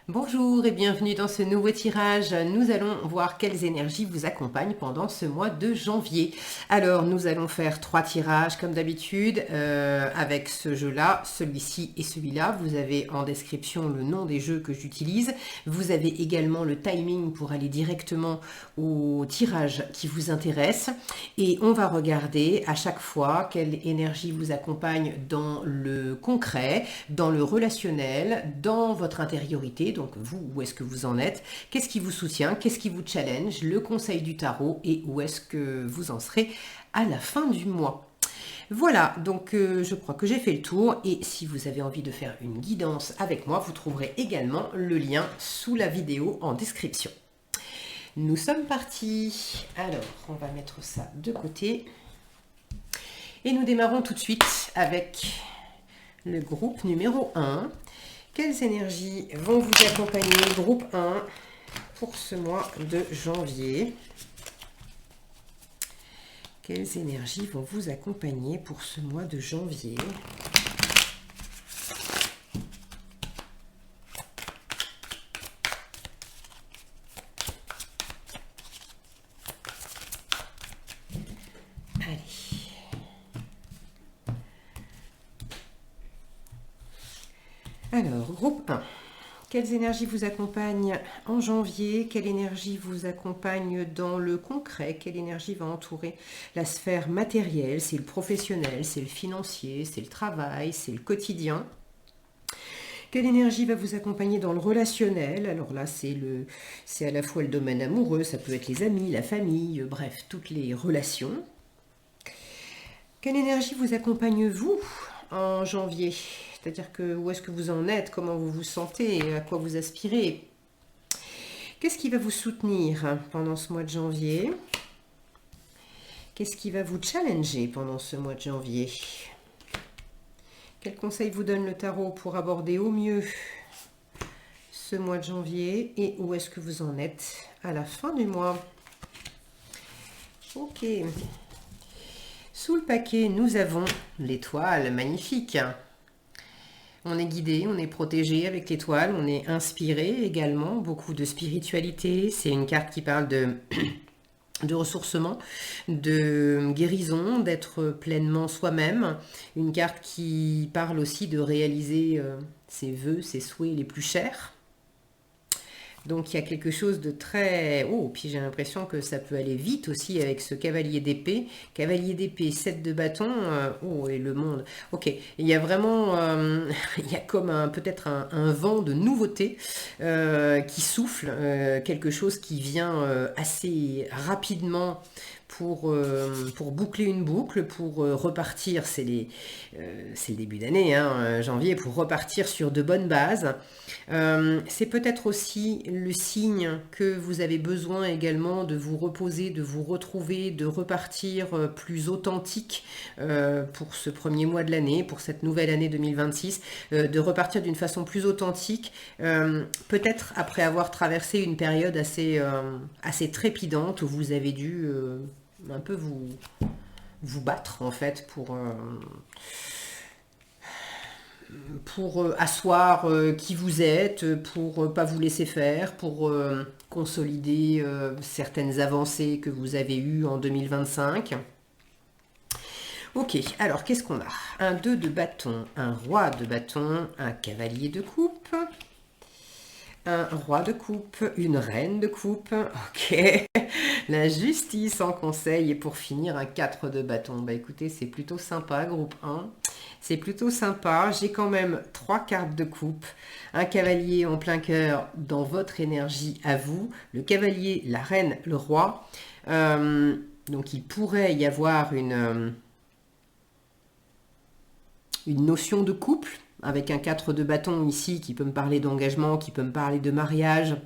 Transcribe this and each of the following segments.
Bonjour et bienvenue dans ce nouveau tirage. Nous allons voir quelles énergies vous accompagnent pendant ce mois de janvier. Alors, nous allons faire 3 tirages comme d'habitude avec ce jeu-là, celui-ci et celui-là. Vous avez en description le nom des jeux que j'utilise. Vous avez également le timing pour aller directement au tirage qui vous intéresse. Et on va regarder à chaque fois quelle énergie vous accompagne dans le concret, dans le relationnel, dans votre intériorité. Donc vous, où est-ce que vous en êtes? Qu'est-ce qui vous soutient? Qu'est-ce qui vous challenge? Le conseil du tarot et où est-ce que vous en serez à la fin du mois? Voilà, donc je crois que j'ai fait le tour et si vous avez envie de faire une guidance avec moi, vous trouverez également le lien sous la vidéo en description. Nous sommes partis. Alors, on va mettre ça de côté. Et nous démarrons tout de suite avec le groupe numéro 1. Quelles énergies vont vous accompagner, groupe 1, pour ce mois de janvier? Quelles énergies vont vous accompagner pour ce mois de janvier? Allez. Alors, groupe 1. Quelles énergies vous accompagnent en janvier? Quelle énergie vous accompagne dans le concret? Quelle énergie va entourer la sphère matérielle? C'est le professionnel, c'est le financier, c'est le travail, c'est le quotidien. Quelle énergie va vous accompagner dans le relationnel? Alors là, c'est à la fois le domaine amoureux, ça peut être les amis, la famille, bref, toutes les relations. Quelle énergie vous accompagne vous en janvier? C'est-à-dire que où est-ce que vous en êtes? Comment vous vous sentez? À quoi vous aspirez? Qu'est-ce qui va vous soutenir pendant ce mois de janvier? Qu'est-ce qui va vous challenger pendant ce mois de janvier? Quel conseil vous donne le tarot pour aborder au mieux ce mois de janvier? Et où est-ce que vous en êtes à la fin du mois? Ok. Sous le paquet, nous avons l'étoile magnifique. On est guidé, on est protégé avec l'étoile, on est inspiré également, beaucoup de spiritualité. C'est une carte qui parle de ressourcement, de guérison, d'être pleinement soi-même. Une carte qui parle aussi de réaliser ses vœux, ses souhaits les plus chers. Donc il y a quelque chose de très... Oh, puis j'ai l'impression que ça peut aller vite aussi avec ce cavalier d'épée. Cavalier d'épée, 7 de bâton. Oh, et le monde. Ok, il y a vraiment... il y a comme peut-être un vent de nouveauté qui souffle. Quelque chose qui vient assez rapidement pour boucler une boucle, pour repartir, c'est le début d'année, hein, janvier, pour repartir sur de bonnes bases. C'est peut-être aussi le signe que vous avez besoin également de vous reposer, de vous retrouver, de repartir plus authentique pour ce premier mois de l'année, pour cette nouvelle année 2026, de repartir d'une façon plus authentique, peut-être après avoir traversé une période assez trépidante où vous avez dû un peu vous battre en fait pour asseoir qui vous êtes, pour pas vous laisser faire, pour consolider certaines avancées que vous avez eues en 2025. Ok, alors qu'est-ce qu'on a? Un 2 de bâton, un roi de bâton, un cavalier de coupe, un roi de coupe, une reine de coupe, ok. La justice en conseil et pour finir un 4 de bâton. Bah écoutez, c'est plutôt sympa, groupe 1. C'est plutôt sympa. J'ai quand même 3 cartes de coupe. Un cavalier en plein cœur dans votre énergie à vous. Le cavalier, la reine, le roi. Donc il pourrait y avoir une notion de couple avec un 4 de bâton ici qui peut me parler d'engagement, qui peut me parler de mariage.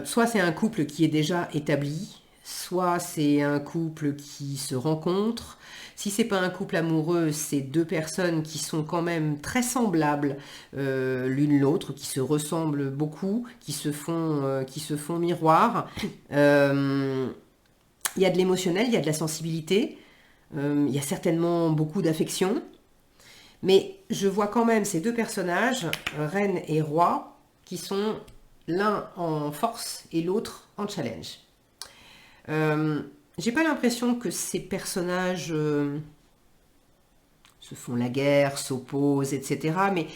Soit c'est un couple qui est déjà établi, soit c'est un couple qui se rencontre. Si c'est pas un couple amoureux, c'est 2 personnes qui sont quand même très semblables l'une l'autre, qui se ressemblent beaucoup, qui se font miroir. Il y a de l'émotionnel, il y a de la sensibilité, il y a certainement beaucoup d'affection. Mais je vois quand même ces 2 personnages, reine et roi, qui sont l'un en force et l'autre en challenge. J'ai pas l'impression que ces personnages se font la guerre, s'opposent, etc. Mais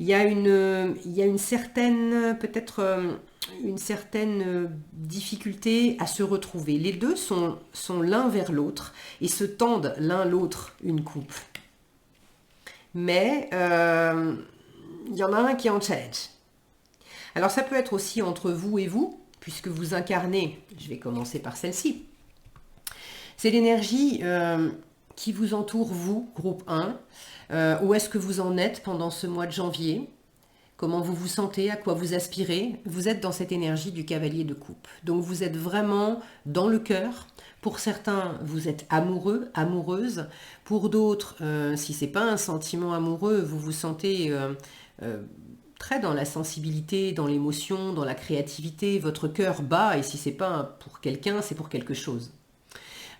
il y a une certaine, peut-être une certaine difficulté à se retrouver. Les deux sont l'un vers l'autre et se tendent l'un l'autre une coupe. Mais il y en a un qui est en challenge. Alors ça peut être aussi entre vous et vous, puisque vous incarnez, je vais commencer par celle-ci. C'est l'énergie qui vous entoure, vous, groupe 1. Où est-ce que vous en êtes pendant ce mois de janvier? Comment vous vous sentez? À quoi vous aspirez? Vous êtes dans cette énergie du cavalier de coupe. Donc vous êtes vraiment dans le cœur. Pour certains, vous êtes amoureux, amoureuse. Pour d'autres, si ce n'est pas un sentiment amoureux, vous vous sentez très dans la sensibilité, dans l'émotion, dans la créativité. Votre cœur bat et si ce n'est pas pour quelqu'un, c'est pour quelque chose.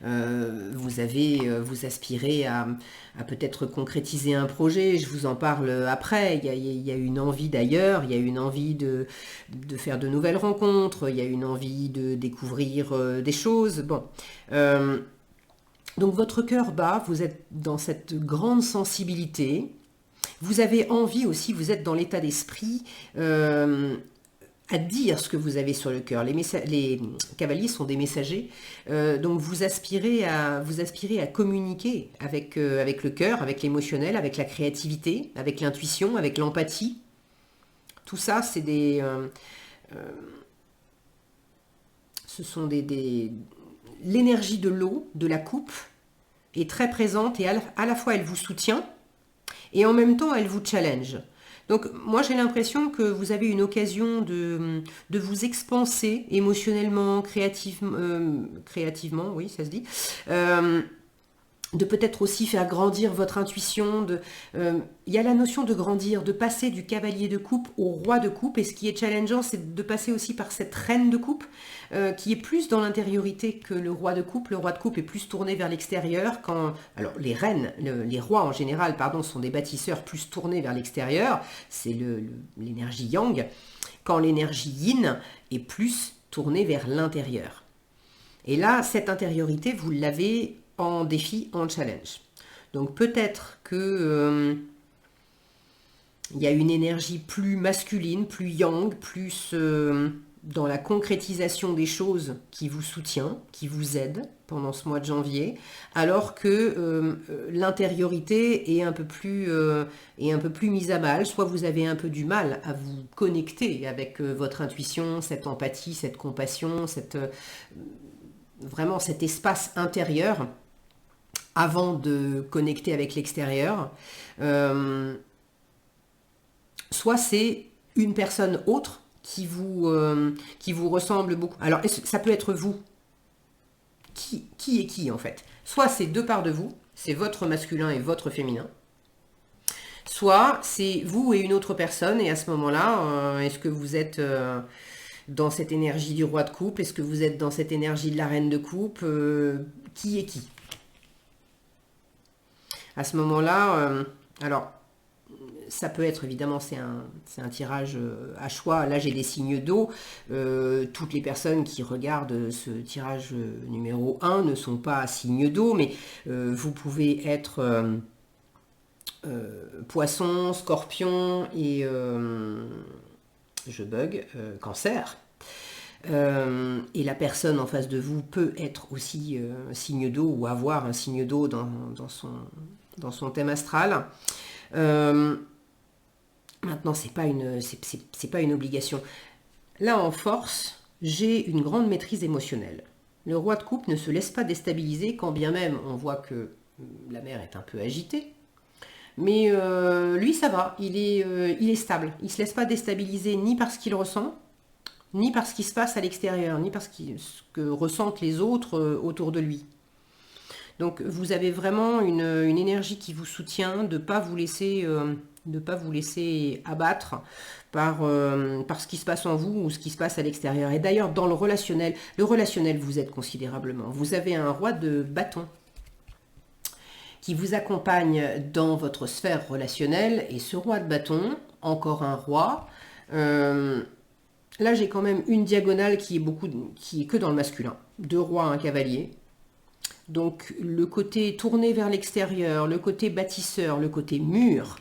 Vous aspirez à peut-être concrétiser un projet, je vous en parle après, il y a une envie d'ailleurs, il y a une envie de faire de nouvelles rencontres, il y a une envie de découvrir des choses, bon. Donc votre cœur bat, vous êtes dans cette grande sensibilité, vous avez envie aussi, vous êtes dans l'état d'esprit à dire ce que vous avez sur le cœur. Les cavaliers sont des messagers, donc vous aspirez à communiquer avec le cœur, avec l'émotionnel, avec la créativité, avec l'intuition, avec l'empathie. Tout ça, c'est ce sont l'énergie de l'eau, de la coupe, est très présente et à la fois elle vous soutient et en même temps elle vous challenge. Donc moi j'ai l'impression que vous avez une occasion de vous expanser émotionnellement, créativement, oui ça se dit, de peut-être aussi faire grandir votre intuition. Il y a la notion de grandir, de passer du cavalier de coupe au roi de coupe. Et ce qui est challengeant, c'est de passer aussi par cette reine de coupe, qui est plus dans l'intériorité que le roi de coupe. Le roi de coupe est plus tourné vers l'extérieur. Alors les reines, les rois en général, pardon, sont des bâtisseurs plus tournés vers l'extérieur. C'est l'énergie yang. Quand l'énergie yin est plus tournée vers l'intérieur. Et là, cette intériorité, vous l'avez en défi, en challenge. Donc peut-être que il y a une énergie plus masculine, plus yang, plus dans la concrétisation des choses qui vous soutient, qui vous aide pendant ce mois de janvier, alors que l'intériorité est un peu plus mise à mal. Soit vous avez un peu du mal à vous connecter avec votre intuition, cette empathie, cette compassion, vraiment cet espace intérieur avant de connecter avec l'extérieur. Soit c'est une personne autre qui vous ressemble beaucoup. Alors, ça peut être vous. Qui est qui, en fait? Soit c'est deux parts de vous, c'est votre masculin et votre féminin. Soit c'est vous et une autre personne, et à ce moment-là, est-ce que vous êtes dans cette énergie du roi de coupe? Est-ce que vous êtes dans cette énergie de la reine de coupe? Qui est qui? À ce moment-là, alors, ça peut être, évidemment, c'est un tirage à choix. Là, j'ai des signes d'eau. Toutes les personnes qui regardent ce tirage numéro 1 ne sont pas signes d'eau, mais vous pouvez être poisson, scorpion et, je bug, cancer. Et la personne en face de vous peut être aussi signe d'eau ou avoir un signe d'eau dans son thème astral. Maintenant, c'est pas une obligation. Là, en force, j'ai une grande maîtrise émotionnelle. Le roi de coupe ne se laisse pas déstabiliser, quand bien même on voit que la mer est un peu agitée. Mais lui, ça va, il est stable. Il ne se laisse pas déstabiliser ni par ce qu'il ressent, ni par ce qui se passe à l'extérieur, ni par ce que ressentent les autres autour de lui. Donc vous avez vraiment une énergie qui vous soutient, de ne pas vous laisser abattre par ce qui se passe en vous ou ce qui se passe à l'extérieur. Et d'ailleurs, dans le relationnel vous aide considérablement. Vous avez un roi de bâton qui vous accompagne dans votre sphère relationnelle, et ce roi de bâton, encore un roi, Là, j'ai quand même une diagonale qui est que dans le masculin. 2 rois, un cavalier. Donc, le côté tourné vers l'extérieur, le côté bâtisseur, le côté mûr,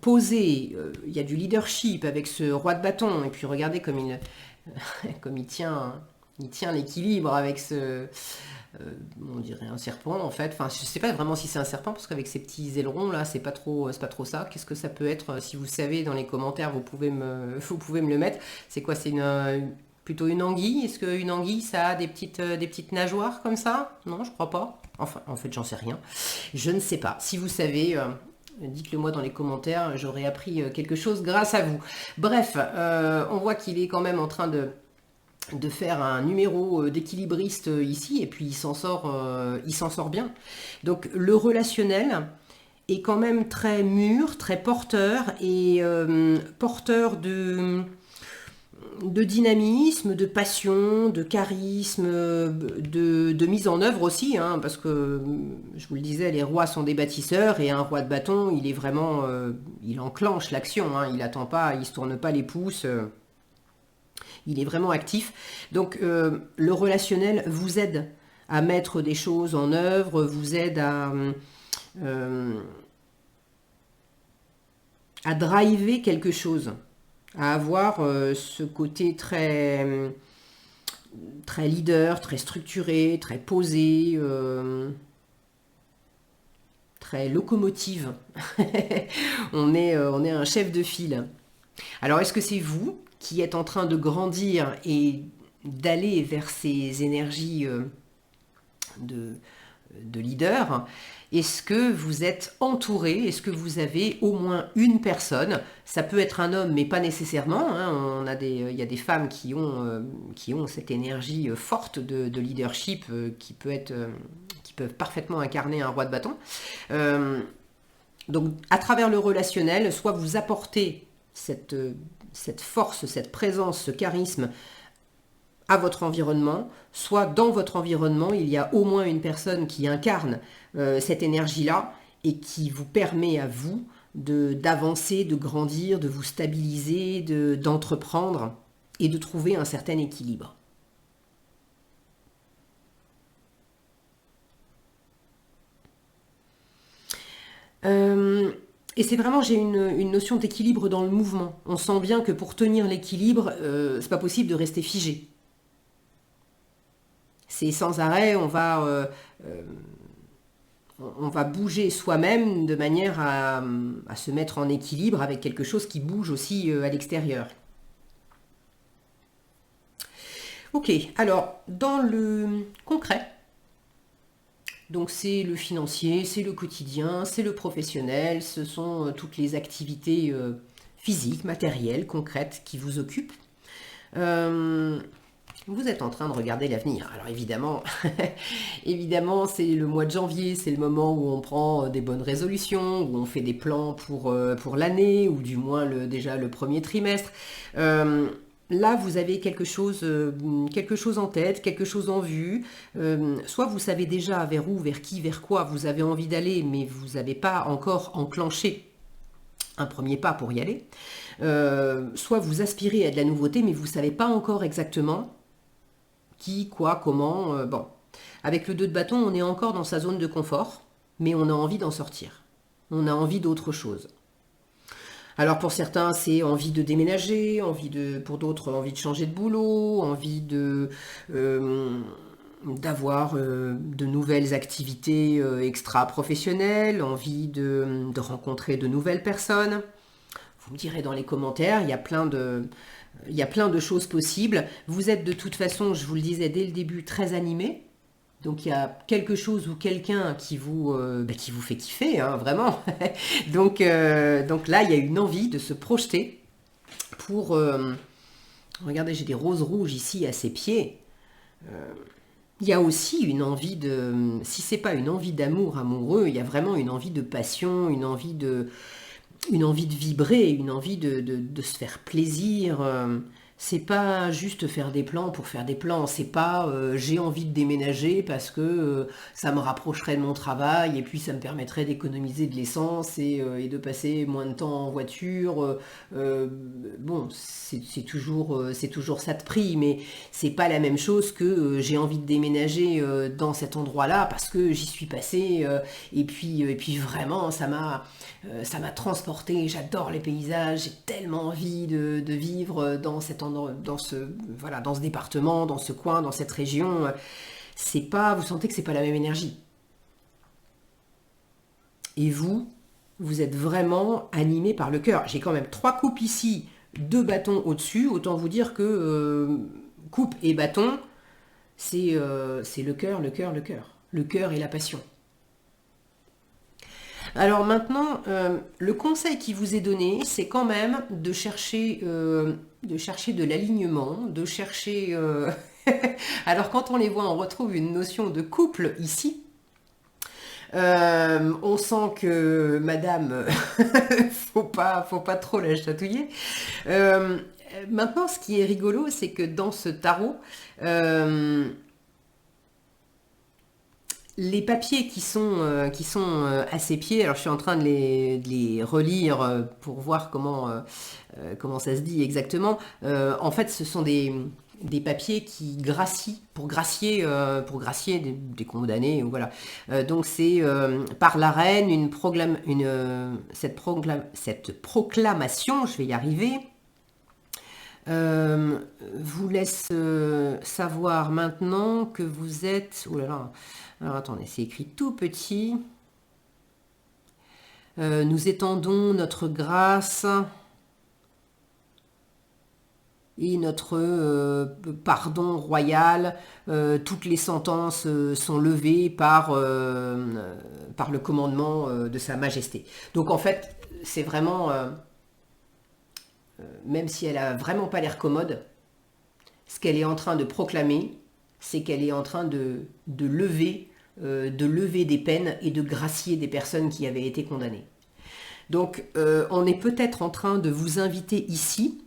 posé, il y a du leadership avec ce roi de bâton. Et puis, regardez comme comme il tient l'équilibre avec on dirait un serpent en fait. Enfin, je sais pas vraiment si c'est un serpent parce qu'avec ces petits ailerons là, c'est pas trop ça. Qu'est-ce que ça peut être? Si vous savez dans les commentaires, vous pouvez me le mettre. C'est quoi? C'est plutôt une anguille? Est-ce qu'une anguille ça a des petites nageoires comme ça? Non, je crois pas. Enfin, en fait, j'en sais rien. Je ne sais pas. Si vous savez, dites-le moi dans les commentaires. J'aurais appris quelque chose grâce à vous. Bref, on voit qu'il est quand même en train de faire un numéro d'équilibriste ici, et puis il s'en sort bien. Donc le relationnel est quand même très mûr, très porteur, et porteur de dynamisme, de passion, de charisme, de mise en œuvre aussi, hein, parce que, je vous le disais, les rois sont des bâtisseurs, et un roi de bâton, il est vraiment, il enclenche l'action, hein, il attend pas, il se tourne pas les pouces, il est vraiment actif. Donc le relationnel vous aide à mettre des choses en œuvre, vous aide à driver quelque chose, à avoir ce côté très leader, très structuré, très posé, très locomotive. On est un chef de file. Alors, est-ce que c'est vous qui êtes en train de grandir et d'aller vers ces énergies de, de leader? Est-ce que vous êtes entouré? Est-ce que vous avez au moins une personne? Ça peut être un homme, mais pas nécessairement, hein. Il y a des femmes qui ont cette énergie forte de leadership qui peuvent parfaitement incarner un roi de bâton. Donc, à travers le relationnel, soit vous apportez cette force, cette présence, ce charisme à votre environnement, soit dans votre environnement, il y a au moins une personne qui incarne cette énergie-là et qui vous permet à vous d'avancer, de grandir, de vous stabiliser, d'entreprendre et de trouver un certain équilibre. Et c'est vraiment, j'ai une notion d'équilibre dans le mouvement. On sent bien que pour tenir l'équilibre, c'est pas possible de rester figé. C'est sans arrêt, on va bouger soi-même de manière à se mettre en équilibre avec quelque chose qui bouge aussi à l'extérieur. Ok, alors dans le concret, donc c'est le financier, c'est le quotidien, c'est le professionnel, ce sont toutes les activités physiques, matérielles, concrètes qui vous occupent. Vous êtes en train de regarder l'avenir. Alors évidemment, évidemment, c'est le mois de janvier, c'est le moment où on prend des bonnes résolutions, où on fait des plans pour l'année, ou du moins déjà le premier trimestre. Là, vous avez quelque chose en tête, quelque chose en vue. Soit vous savez déjà vers où, vers qui, vers quoi vous avez envie d'aller, mais vous n'avez pas encore enclenché un premier pas pour y aller. Soit vous aspirez à de la nouveauté, mais vous ne savez pas encore exactement qui, quoi, comment. Bon, avec le 2 de bâton, on est encore dans sa zone de confort, mais on a envie d'en sortir. On a envie d'autre chose. Alors pour certains, c'est envie de déménager, pour d'autres, envie de changer de boulot, envie d'avoir de nouvelles activités extra-professionnelles, envie de rencontrer de nouvelles personnes. Vous me direz dans les commentaires, il y a plein de choses possibles. Vous êtes de toute façon, je vous le disais dès le début, très animé. Donc il y a quelque chose ou quelqu'un qui vous fait kiffer, hein, vraiment. donc là, il y a une envie de se projeter pour... regardez, j'ai des roses rouges ici à ses pieds. Il y a aussi une envie si c'est pas une envie d'amour amoureux, il y a vraiment une envie de passion, une envie de vibrer, une envie de se faire plaisir. C'est pas juste faire des plans pour faire des plans, c'est pas j'ai envie de déménager parce que ça me rapprocherait de mon travail et puis ça me permettrait d'économiser de l'essence et de passer moins de temps en voiture. Bon, c'est toujours ça de prix, mais c'est pas la même chose que j'ai envie de déménager dans cet endroit-là parce que j'y suis passé et puis vraiment ça m'a transporté. J'adore les paysages, j'ai tellement envie de vivre dans cet endroit, voilà, dans ce département, dans ce coin, dans cette région. C'est pas, vous sentez que c'est pas la même énergie. Et vous êtes vraiment animé par le cœur. J'ai quand même 3 coupes ici, 2 bâtons au-dessus. Autant vous dire que coupe et bâton, c'est le cœur, le cœur, le cœur. Le cœur et la passion. Alors maintenant, le conseil qui vous est donné, c'est quand même de chercher de l'alignement, de chercher... Alors quand on les voit, on retrouve une notion de couple ici. On sent que madame, faut pas trop la chatouiller. Maintenant, ce qui est rigolo, c'est que dans ce tarot, les papiers qui sont à ses pieds, alors je suis en train de les relire pour voir comment ça se dit exactement. En fait, ce sont des papiers qui gracient, pour gracier des condamnés, voilà. Donc c'est par la reine cette proclamation, je vais y arriver, vous laisse savoir maintenant que vous êtes... Oh là là, alors attendez, c'est écrit tout petit. Nous étendons notre grâce et notre pardon royal. Toutes les sentences sont levées par le commandement de Sa Majesté. Donc en fait, c'est vraiment... même si elle a vraiment pas l'air commode, ce qu'elle est en train de proclamer, c'est qu'elle est en train de lever des peines et de gracier des personnes qui avaient été condamnées. Donc, on est peut-être en train de vous inviter ici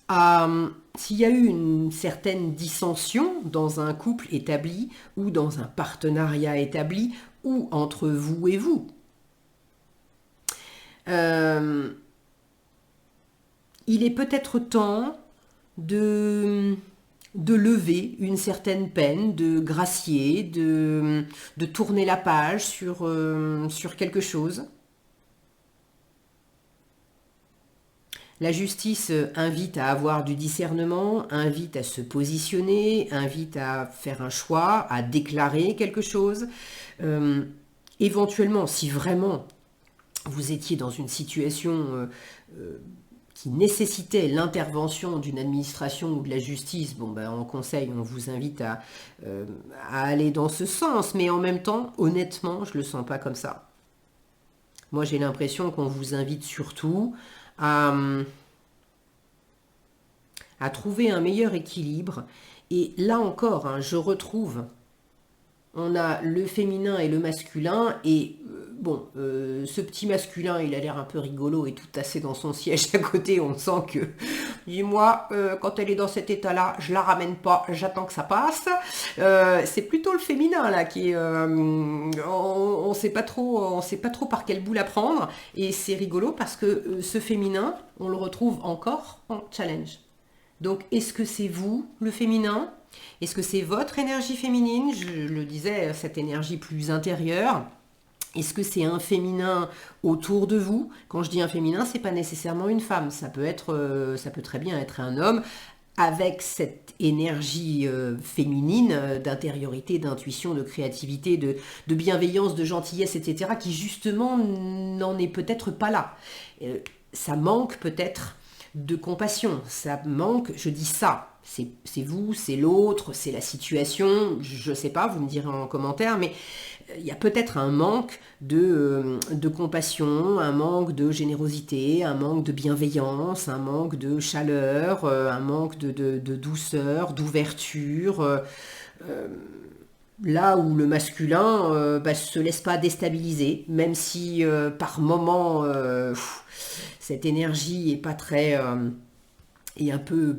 à, s'il y a eu une certaine dissension dans un couple établi ou dans un partenariat établi ou entre vous et vous, il est peut-être temps de lever une certaine peine, de gracier, de tourner la page sur quelque chose. La justice invite à avoir du discernement, invite à se positionner, invite à faire un choix, à déclarer quelque chose. Éventuellement, si vraiment vous étiez dans une situation qui nécessitait l'intervention d'une administration ou de la justice, bon ben en conseil, on vous invite à aller dans ce sens, mais en même temps, honnêtement, je le sens pas comme ça. Moi, j'ai l'impression qu'on vous invite surtout à trouver un meilleur équilibre. Et là encore, hein, je retrouve, on a le féminin et le masculin, et bon, ce petit masculin, il a l'air un peu rigolo et tout tassé dans son siège à côté. On sent que, dis-moi, quand elle est dans cet état-là, je la ramène pas, j'attends que ça passe. C'est plutôt le féminin là qui est, on sait pas trop par quel bout la prendre. Et c'est rigolo parce que ce féminin, on le retrouve encore en challenge. Donc, est-ce que c'est vous, le féminin? Est-ce que c'est votre énergie féminine? Je le disais, cette énergie plus intérieure. Est-ce que c'est un féminin autour de vous? Quand je dis un féminin, c'est pas nécessairement une femme. Ça peut très bien être un homme avec cette énergie féminine d'intériorité, d'intuition, de créativité, de bienveillance, de gentillesse, etc., qui justement n'en est peut-être pas là. Ça manque peut-être de compassion, ça manque, je dis ça, c'est vous, c'est l'autre, c'est la situation, je ne sais pas, vous me direz en commentaire, mais il y a peut-être un manque de compassion, un manque de générosité, un manque de bienveillance, un manque de chaleur, un manque de douceur, d'ouverture, là où le masculin se laisse pas déstabiliser, même si par moment cette énergie est pas très et un peu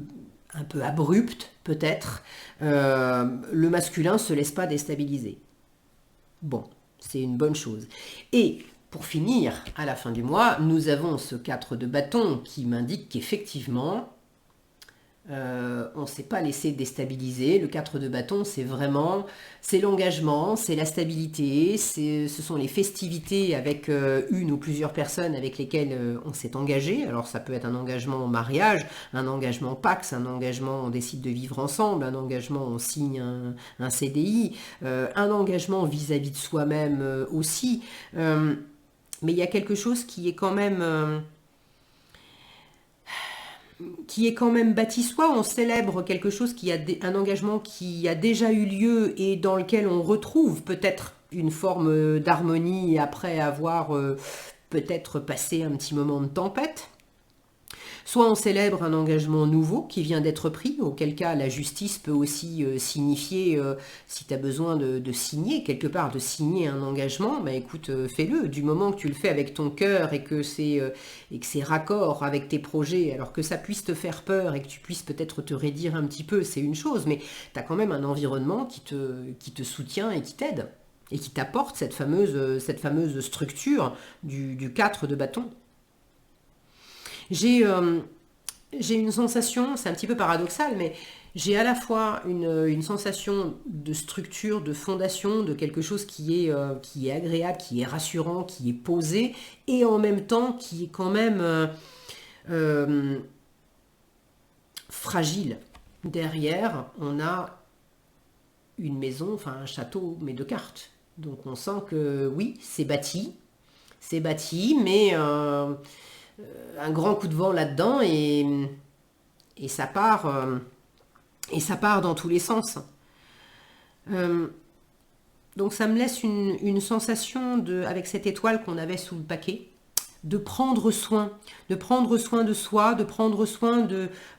abrupte peut-être, le masculin ne se laisse pas déstabiliser. Bon, c'est une bonne chose. Et pour finir, à la fin du mois, nous avons ce 4 de bâton qui m'indique qu'effectivement, on ne s'est pas laissé déstabiliser. Le 4 de bâton, c'est l'engagement, c'est la stabilité, ce sont les festivités avec une ou plusieurs personnes avec lesquelles on s'est engagé. Alors ça peut être un engagement en mariage, un engagement Pax, un engagement on décide de vivre ensemble, un engagement on signe un CDI, un engagement vis-à-vis de soi-même aussi. Mais il y a quelque chose qui est quand même bâti, soit on célèbre quelque chose un engagement qui a déjà eu lieu et dans lequel on retrouve peut-être une forme d'harmonie après avoir peut-être passé un petit moment de tempête. Soit on célèbre un engagement nouveau qui vient d'être pris, auquel cas la justice peut aussi signifier, si tu as besoin de signer, quelque part de signer un engagement, bah écoute, fais-le. Du moment que tu le fais avec ton cœur et que c'est raccord avec tes projets, alors que ça puisse te faire peur et que tu puisses peut-être te raidir un petit peu, c'est une chose, mais tu as quand même un environnement qui te soutient et qui t'aide, et qui t'apporte cette fameuse structure du 4 de bâton. J'ai une sensation, c'est un petit peu paradoxal, mais j'ai à la fois une sensation de structure, de fondation, de quelque chose qui est agréable, qui est rassurant, qui est posé, et en même temps qui est quand même fragile. Derrière, on a une maison, enfin un château, mais de cartes. Donc on sent que oui, c'est bâti, mais un grand coup de vent là-dedans et ça part dans tous les sens. Donc ça me laisse une sensation avec cette étoile qu'on avait sous le paquet, de prendre soin de soi, de prendre soin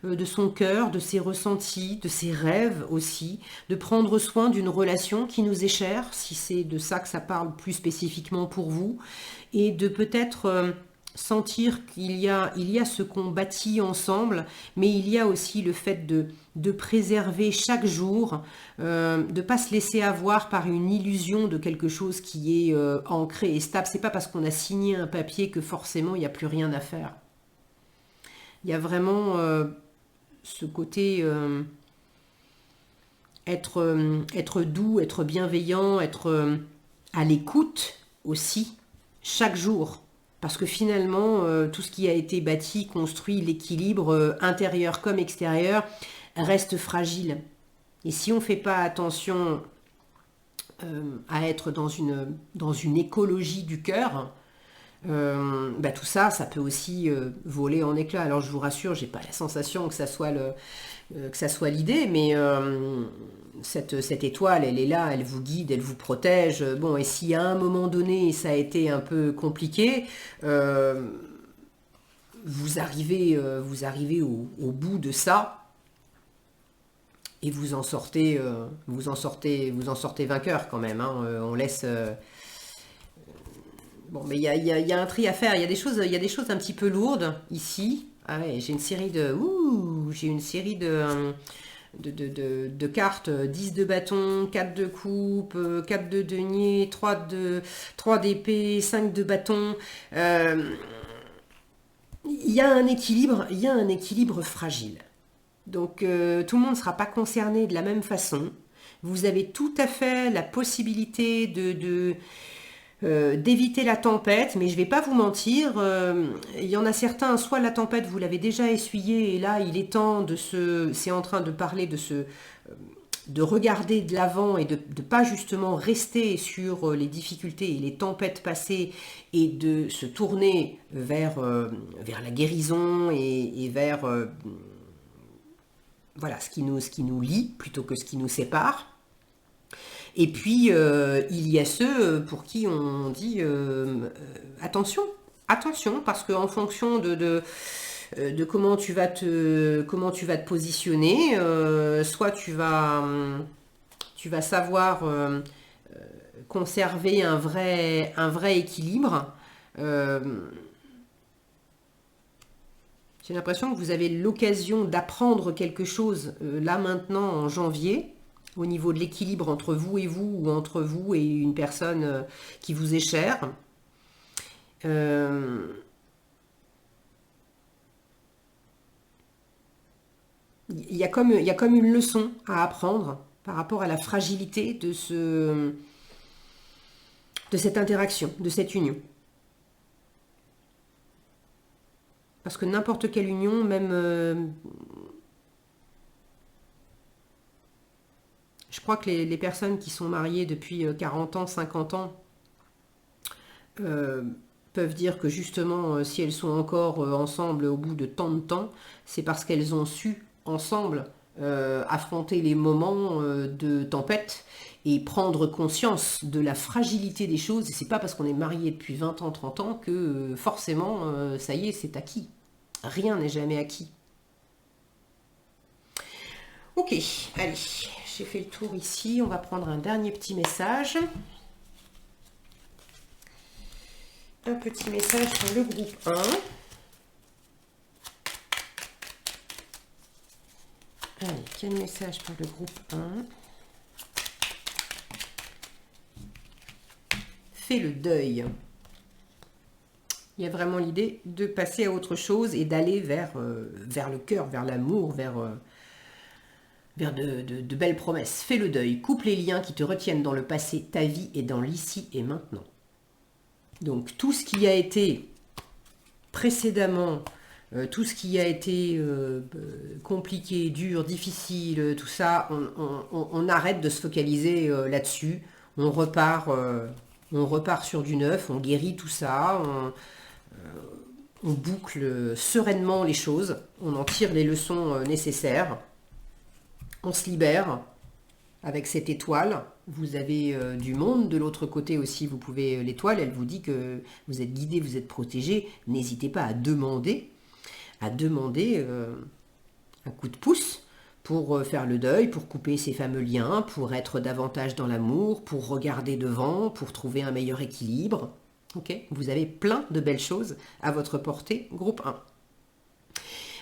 de son cœur, de ses ressentis, de ses rêves aussi, de prendre soin d'une relation qui nous est chère, si c'est de ça que ça parle plus spécifiquement pour vous, et de peut-être sentir qu'il y a ce qu'on bâtit ensemble, mais il y a aussi le fait de préserver chaque jour, de ne pas se laisser avoir par une illusion de quelque chose qui est ancré et stable. C'est pas parce qu'on a signé un papier que forcément il n'y a plus rien à faire. Il y a vraiment ce côté être doux, être bienveillant, être à l'écoute aussi, chaque jour. Parce que finalement, tout ce qui a été bâti, construit, l'équilibre intérieur comme extérieur, reste fragile. Et si on ne fait pas attention à être dans une écologie du cœur, tout ça, ça peut aussi voler en éclats. Alors je vous rassure, j'ai pas la sensation que ça soit l'idée, mais cette étoile, elle est là, elle vous guide, elle vous protège. Bon, et si à un moment donné, ça a été un peu compliqué, vous arrivez au bout de ça et vous en sortez vainqueur quand même. Hein. On laisse. Bon, mais il y a un tri à faire. Il y a des choses un petit peu lourdes ici. Ah ouais, j'ai une série de cartes, 10 de bâton, 4 de coupe, 4 de denier, 3 d'épée, 5 de bâton. Il y a un équilibre fragile. Donc tout le monde ne sera pas concerné de la même façon. Vous avez tout à fait la possibilité d'éviter la tempête, mais je ne vais pas vous mentir, il y en a certains, soit la tempête vous l'avez déjà essuyée et là il est temps c'est en train de parler de regarder de l'avant et de ne pas justement rester sur les difficultés et les tempêtes passées et de se tourner vers la guérison et vers voilà, ce qui nous lie plutôt que ce qui nous sépare. Et puis, il y a ceux pour qui on dit attention, parce qu'en fonction de comment tu vas te positionner, soit tu vas savoir conserver un vrai équilibre, J'ai l'impression que vous avez l'occasion d'apprendre quelque chose là maintenant en janvier, au niveau de l'équilibre entre vous et vous, ou entre vous et une personne qui vous est chère. Il y a comme une leçon à apprendre par rapport à la fragilité de cette interaction, de cette union. Parce que n'importe quelle union, même... je crois que les personnes qui sont mariées depuis 40 ans, 50 ans, peuvent dire que justement, si elles sont encore ensemble au bout de tant de temps, c'est parce qu'elles ont su, ensemble, affronter les moments de tempête et prendre conscience de la fragilité des choses. Et c'est pas parce qu'on est marié depuis 20 ans, 30 ans que forcément, ça y est, c'est acquis. Rien n'est jamais acquis. Ok, allez, j'ai fait le tour ici. On va prendre un dernier petit message. Un petit message pour le groupe 1. Allez, quel message pour le groupe 1? Fais le deuil. Il y a vraiment l'idée de passer à autre chose et d'aller vers le cœur, vers l'amour, vers de belles promesses. Fais le deuil. Coupe les liens qui te retiennent dans le passé. Ta vie est dans l'ici et maintenant. Donc tout ce qui a été précédemment, tout ce qui a été compliqué, dur, difficile, tout ça, on arrête de se focaliser là-dessus. On repart sur du neuf, on guérit tout ça, on boucle sereinement les choses, on en tire les leçons nécessaires, on se libère avec cette étoile. Vous avez du monde de l'autre côté aussi, vous pouvez, l'étoile, elle vous dit que vous êtes guidé, vous êtes protégé. N'hésitez pas à demander un coup de pouce pour faire le deuil, pour couper ces fameux liens, pour être davantage dans l'amour, pour regarder devant, pour trouver un meilleur équilibre. Okay, vous avez plein de belles choses à votre portée, groupe 1.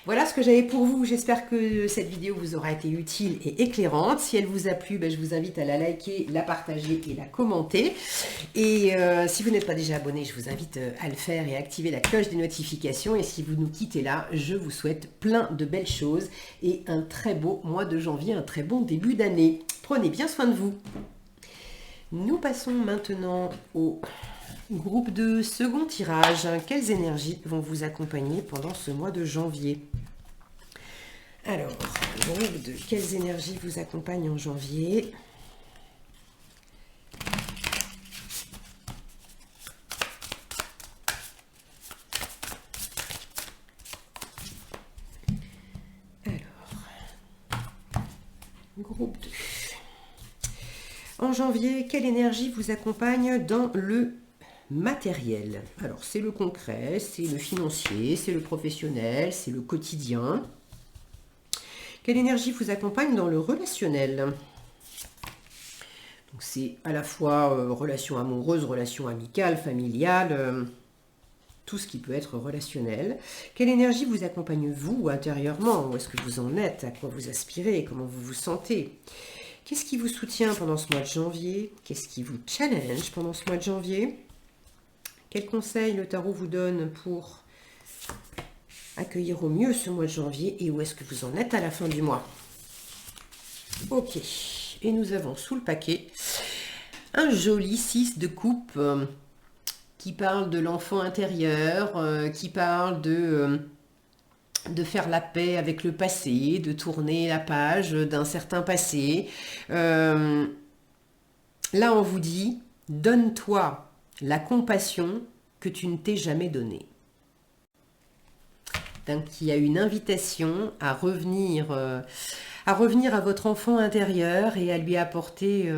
Voilà ce que j'avais pour vous. J'espère que cette vidéo vous aura été utile et éclairante. Si elle vous a plu, je vous invite à la liker, la partager et la commenter. Et si vous n'êtes pas déjà abonné, je vous invite à le faire et à activer la cloche des notifications. Et si vous nous quittez là, je vous souhaite plein de belles choses et un très beau mois de janvier, un très bon début d'année. Prenez bien soin de vous. Nous passons maintenant au groupe de second tirage. Quelles énergies vont vous accompagner pendant ce mois de janvier? Alors, groupe de quelles énergies vous accompagnent en janvier? Alors, groupe 2. En janvier, quelle énergie vous accompagne dans le matériel? Alors, c'est le concret, c'est le financier, c'est le professionnel, c'est le quotidien. Quelle énergie vous accompagne dans le relationnel? Donc, c'est à la fois relation amoureuse, relation amicale, familiale, tout ce qui peut être relationnel. Quelle énergie vous accompagne vous intérieurement? Où est-ce que vous en êtes? À quoi vous aspirez? Comment vous vous sentez? Qu'est-ce qui vous soutient pendant ce mois de janvier? Qu'est-ce qui vous challenge pendant ce mois de janvier? Quels conseils le tarot vous donne pour accueillir au mieux ce mois de janvier? Et où est-ce que vous en êtes à la fin du mois? Ok, et nous avons sous le paquet un joli 6 de coupe qui parle de l'enfant intérieur, qui parle de faire la paix avec le passé, de tourner la page d'un certain passé. Là, on vous dit, donne-toi la compassion que tu ne t'es jamais donnée. Donc, il y a une invitation à revenir à votre enfant intérieur et à lui apporter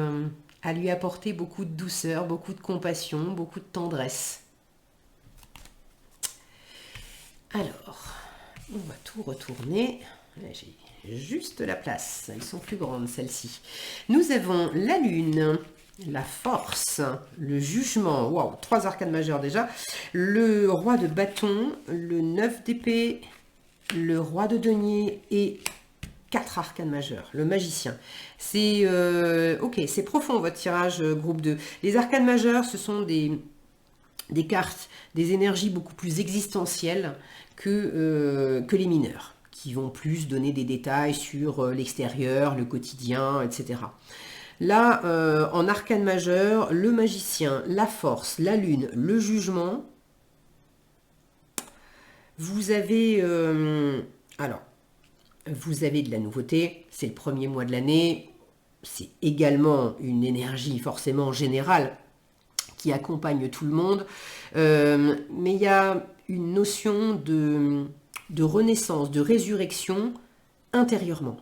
beaucoup de douceur, beaucoup de compassion, beaucoup de tendresse. Alors, on va tout retourner. J'ai juste la place. Elles sont plus grandes, celles-ci. Nous avons la lune, la force, le jugement. Waouh, 3 arcanes majeures déjà. Le roi de bâton, le 9 d'épée, le roi de denier et 4 arcanes majeures, le magicien. C'est ok, c'est profond votre tirage groupe 2. Les arcanes majeures, ce sont des cartes, des énergies beaucoup plus existentielles que les mineurs, qui vont plus donner des détails sur l'extérieur, le quotidien, etc. Là, en arcane majeur, le magicien, la force, la lune, le jugement, vous avez... alors, vous avez de la nouveauté, c'est le premier mois de l'année, c'est également une énergie forcément générale qui accompagne tout le monde, mais il y a une notion de renaissance, de résurrection intérieurement.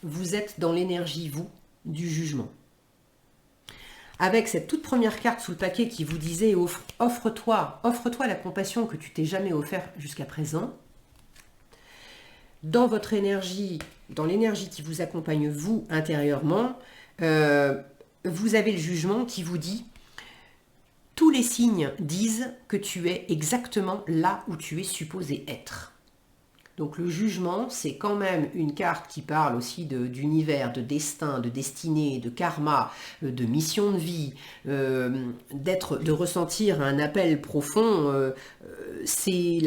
Vous êtes dans l'énergie, vous, du jugement. Avec cette toute première carte sous le paquet qui vous disait offre-toi la compassion que tu t'es jamais offert jusqu'à présent. Dans votre énergie, dans l'énergie qui vous accompagne vous intérieurement, vous avez le jugement qui vous dit tous les signes disent que tu es exactement là où tu es supposé être. Donc le jugement, c'est quand même une carte qui parle aussi d'univers, de destin, de destinée, de karma, de mission de vie, de ressentir un appel profond. C'est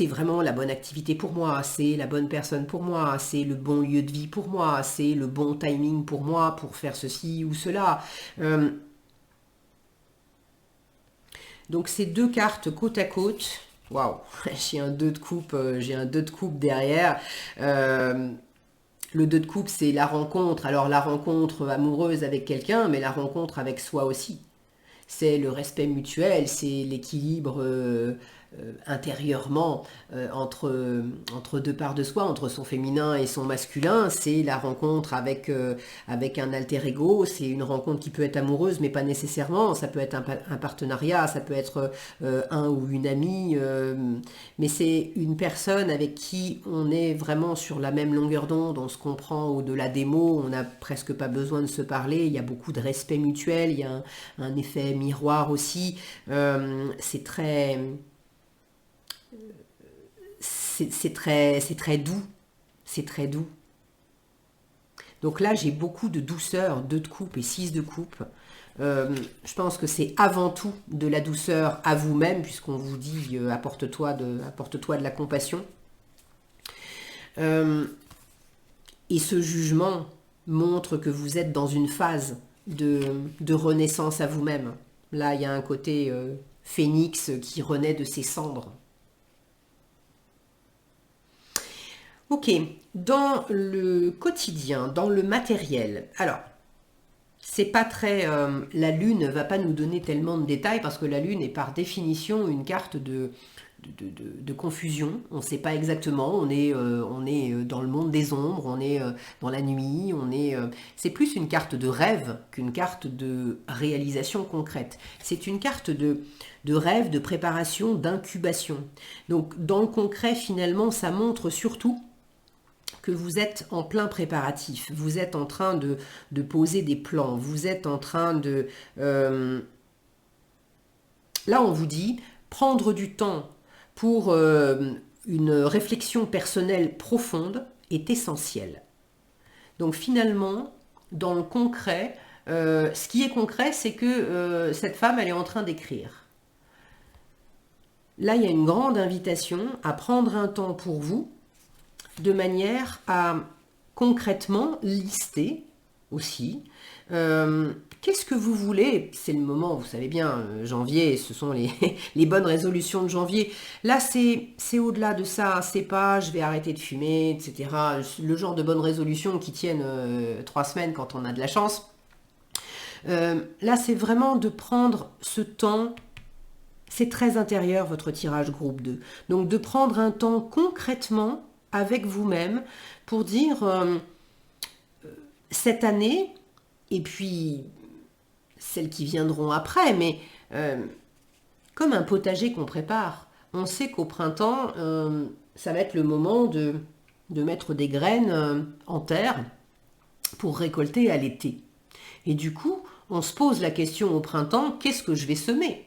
vraiment la bonne activité pour moi, c'est la bonne personne pour moi, c'est le bon lieu de vie pour moi, c'est le bon timing pour moi pour faire ceci ou cela. Donc ces deux cartes côte à côte. Waouh, j'ai un 2 de coupe, derrière. Le 2 de coupe, c'est la rencontre. Alors la rencontre amoureuse avec quelqu'un, mais la rencontre avec soi aussi. C'est le respect mutuel, c'est l'équilibre intérieurement entre deux parts de soi, entre son féminin et son masculin. C'est la rencontre avec un alter ego. C'est une rencontre qui peut être amoureuse, mais pas nécessairement. Ça peut être un partenariat, ça peut être un ou une amie, mais c'est une personne avec qui on est vraiment sur la même longueur d'onde, on se comprend au-delà des mots, on n'a presque pas besoin de se parler, il y a beaucoup de respect mutuel, il y a un effet miroir aussi. C'est très doux, c'est très doux. Donc là, j'ai beaucoup de douceur, 2 de coupe et 6 de coupe. Je pense que c'est avant tout de la douceur à vous-même, puisqu'on vous dit apporte-toi de la compassion. Et ce jugement montre que vous êtes dans une phase de renaissance à vous-même. Là, il y a un côté phénix qui renaît de ses cendres. Ok, dans le quotidien, dans le matériel, alors, c'est pas très... la lune ne va pas nous donner tellement de détails parce que la lune est par définition une carte de confusion. On ne sait pas exactement, on est dans le monde des ombres, on est dans la nuit, c'est plus une carte de rêve qu'une carte de réalisation concrète. C'est une carte de rêve, de préparation, d'incubation. Donc dans le concret, finalement, ça montre surtout que vous êtes en plein préparatif, vous êtes en train de poser des plans, vous êtes en train de... Là, on vous dit, prendre du temps pour une réflexion personnelle profonde est essentiel. Donc finalement, dans le concret, ce qui est concret, c'est que cette femme, elle est en train d'écrire. Là, il y a une grande invitation à prendre un temps pour vous, de manière à concrètement lister aussi qu'est-ce que vous voulez. C'est le moment, vous savez bien, janvier, ce sont les bonnes résolutions de janvier. Là, c'est au-delà de ça, c'est pas je vais arrêter de fumer, etc. Le genre de bonnes résolutions qui tiennent 3 semaines quand on a de la chance. Là, c'est vraiment de prendre ce temps. C'est très intérieur, votre tirage groupe 2. Donc, de prendre un temps concrètement avec vous-même pour dire cette année, et puis celles qui viendront après, mais comme un potager qu'on prépare, on sait qu'au printemps, ça va être le moment de mettre des graines en terre pour récolter à l'été. Et du coup, on se pose la question au printemps, qu'est-ce que je vais semer ?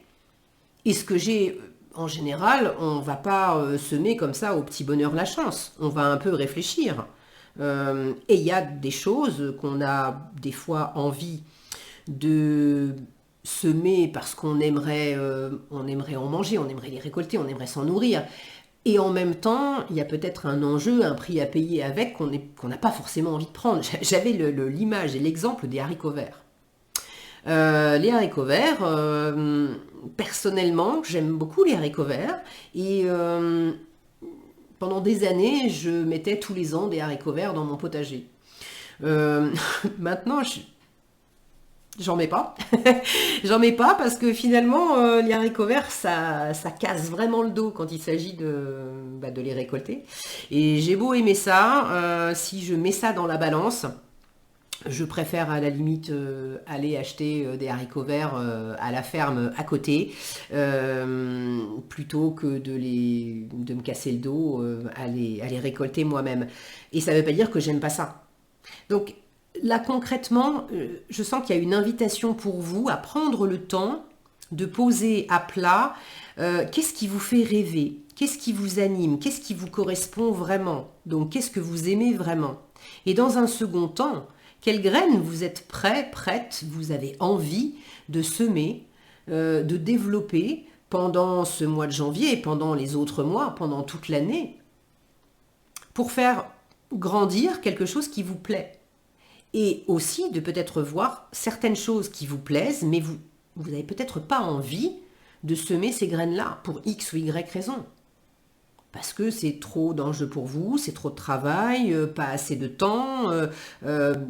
Est-ce que j'ai en général, on ne va pas semer comme ça au petit bonheur la chance. On va un peu réfléchir. Et il y a des choses qu'on a des fois envie de semer parce on aimerait en manger, on aimerait les récolter, on aimerait s'en nourrir. Et en même temps, il y a peut-être un enjeu, un prix à payer avec qu'on n'a pas forcément envie de prendre. J'avais l'image et l'exemple des haricots verts. Les haricots verts, personnellement, j'aime beaucoup les haricots verts. Et pendant des années, je mettais tous les ans des haricots verts dans mon potager. Euh, Maintenant, j'en mets pas. J'en mets pas parce que finalement, les haricots verts, ça casse vraiment le dos quand il s'agit de les récolter. Et j'ai beau aimer ça, si je mets ça dans la balance, je préfère à la limite aller acheter des haricots verts à la ferme à côté, plutôt que de me casser le dos à les récolter moi-même. Et ça ne veut pas dire que j'aime pas ça. Donc là concrètement, je sens qu'il y a une invitation pour vous à prendre le temps de poser à plat qu'est-ce qui vous fait rêver, qu'est-ce qui vous anime, qu'est-ce qui vous correspond vraiment, donc qu'est-ce que vous aimez vraiment. Et dans un second temps, quelles graines vous êtes prêt, prête, vous avez envie de semer, de développer pendant ce mois de janvier, pendant les autres mois, pendant toute l'année, pour faire grandir quelque chose qui vous plaît. Et aussi de peut-être voir certaines choses qui vous plaisent, mais vous n'avez peut-être pas envie de semer ces graines-là pour X ou Y raison. Parce que c'est trop d'enjeux pour vous, c'est trop de travail, pas assez de temps,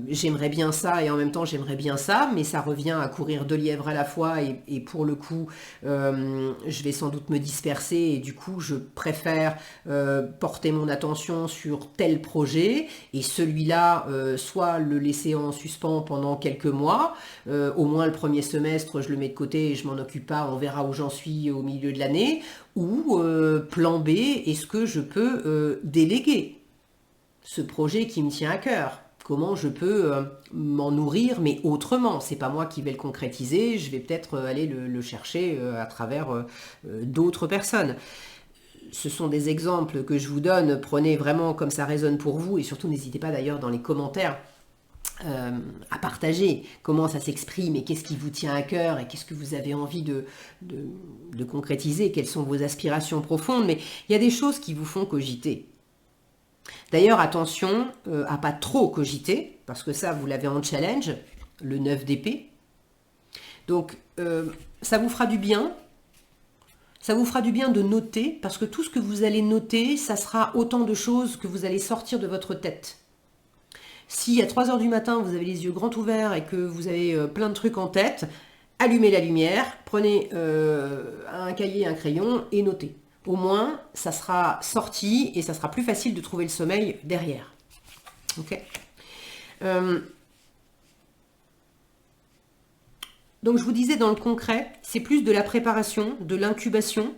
j'aimerais bien ça et en même temps j'aimerais bien ça, mais ça revient à courir deux lièvres à la fois et pour le coup je vais sans doute me disperser et du coup je préfère porter mon attention sur tel projet et celui-là soit le laisser en suspens pendant quelques mois, au moins le premier semestre je le mets de côté et je m'en occupe pas, on verra où j'en suis au milieu de l'année, ou plan B, est-ce que je peux déléguer ce projet qui me tient à cœur? Comment je peux m'en nourrir, mais autrement? C'est pas moi qui vais le concrétiser, je vais peut-être aller le chercher à travers d'autres personnes. Ce sont des exemples que je vous donne, prenez vraiment comme ça résonne pour vous, et surtout n'hésitez pas d'ailleurs dans les commentaires à partager comment ça s'exprime et qu'est-ce qui vous tient à cœur et qu'est-ce que vous avez envie de concrétiser, quelles sont vos aspirations profondes, mais il y a des choses qui vous font cogiter. D'ailleurs, attention à pas trop cogiter, parce que ça, vous l'avez en challenge, le 9 d'épée. Donc, ça vous fera du bien. Ça vous fera du bien de noter, parce que tout ce que vous allez noter, ça sera autant de choses que vous allez sortir de votre tête. Si à 3 heures du matin, vous avez les yeux grands ouverts et que vous avez plein de trucs en tête, allumez la lumière, prenez un cahier, un crayon et notez. Au moins, ça sera sorti et ça sera plus facile de trouver le sommeil derrière. Ok. Donc je vous disais dans le concret, c'est plus de la préparation, de l'incubation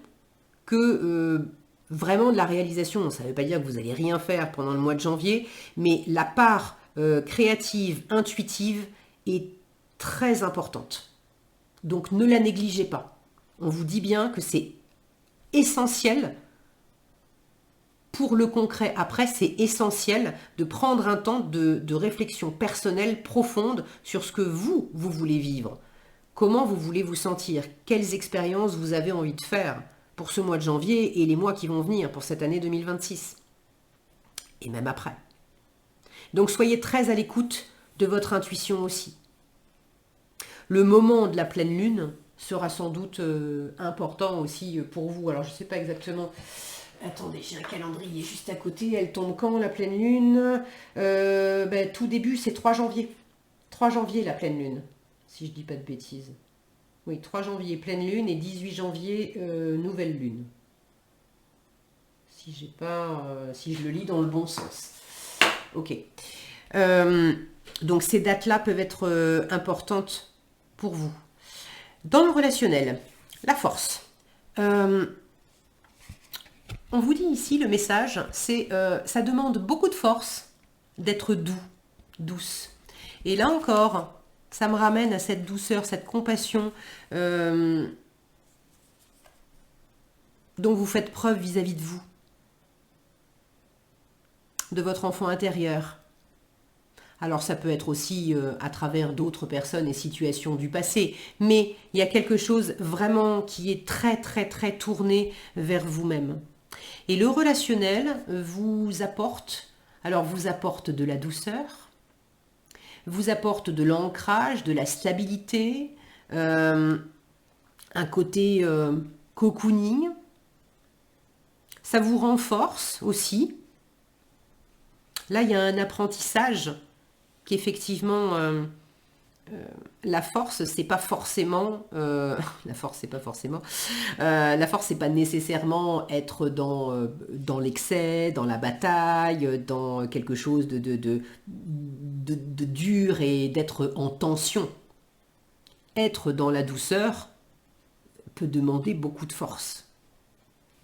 que vraiment de la réalisation. Ça ne veut pas dire que vous n'allez rien faire pendant le mois de janvier, mais la part créative, intuitive est très importante. Donc ne la négligez pas. On vous dit bien que c'est essentiel pour le concret. Après, c'est essentiel de prendre un temps de réflexion personnelle profonde sur ce que vous voulez vivre. Comment vous voulez vous sentir? Quelles expériences vous avez envie de faire pour ce mois de janvier et les mois qui vont venir pour cette année 2026? Et même après. Donc soyez très à l'écoute de votre intuition aussi. Le moment de la pleine lune sera sans doute important aussi pour vous. Alors je ne sais pas exactement. Attendez, j'ai un calendrier juste à côté. Elle tombe quand la pleine lune? Tout début, c'est 3 janvier. 3 janvier la pleine lune, si je ne dis pas de bêtises. Oui, 3 janvier pleine lune et 18 janvier nouvelle lune. Si je le lis dans le bon sens. Ok. Donc ces dates-là peuvent être importantes pour vous. Dans le relationnel, la force. On vous dit ici, le message, c'est ça demande beaucoup de force d'être doux, douce. Et là encore, ça me ramène à cette douceur, cette compassion. dont vous faites preuve vis-à-vis de vous, de votre enfant intérieur. Alors ça peut être aussi à travers d'autres personnes et situations du passé, mais il y a quelque chose vraiment qui est très très très tourné vers vous-même. Et le relationnel vous apporte, alors vous apporte de la douceur, vous apporte de l'ancrage, de la stabilité, un côté cocooning. Ça vous renforce aussi. Là, il y a un apprentissage qu'effectivement, la force, c'est pas forcément, la force, c'est pas forcément, la force, c'est pas nécessairement être dans l'excès, dans la bataille, dans quelque chose de dur et d'être en tension. Être dans la douceur peut demander beaucoup de force.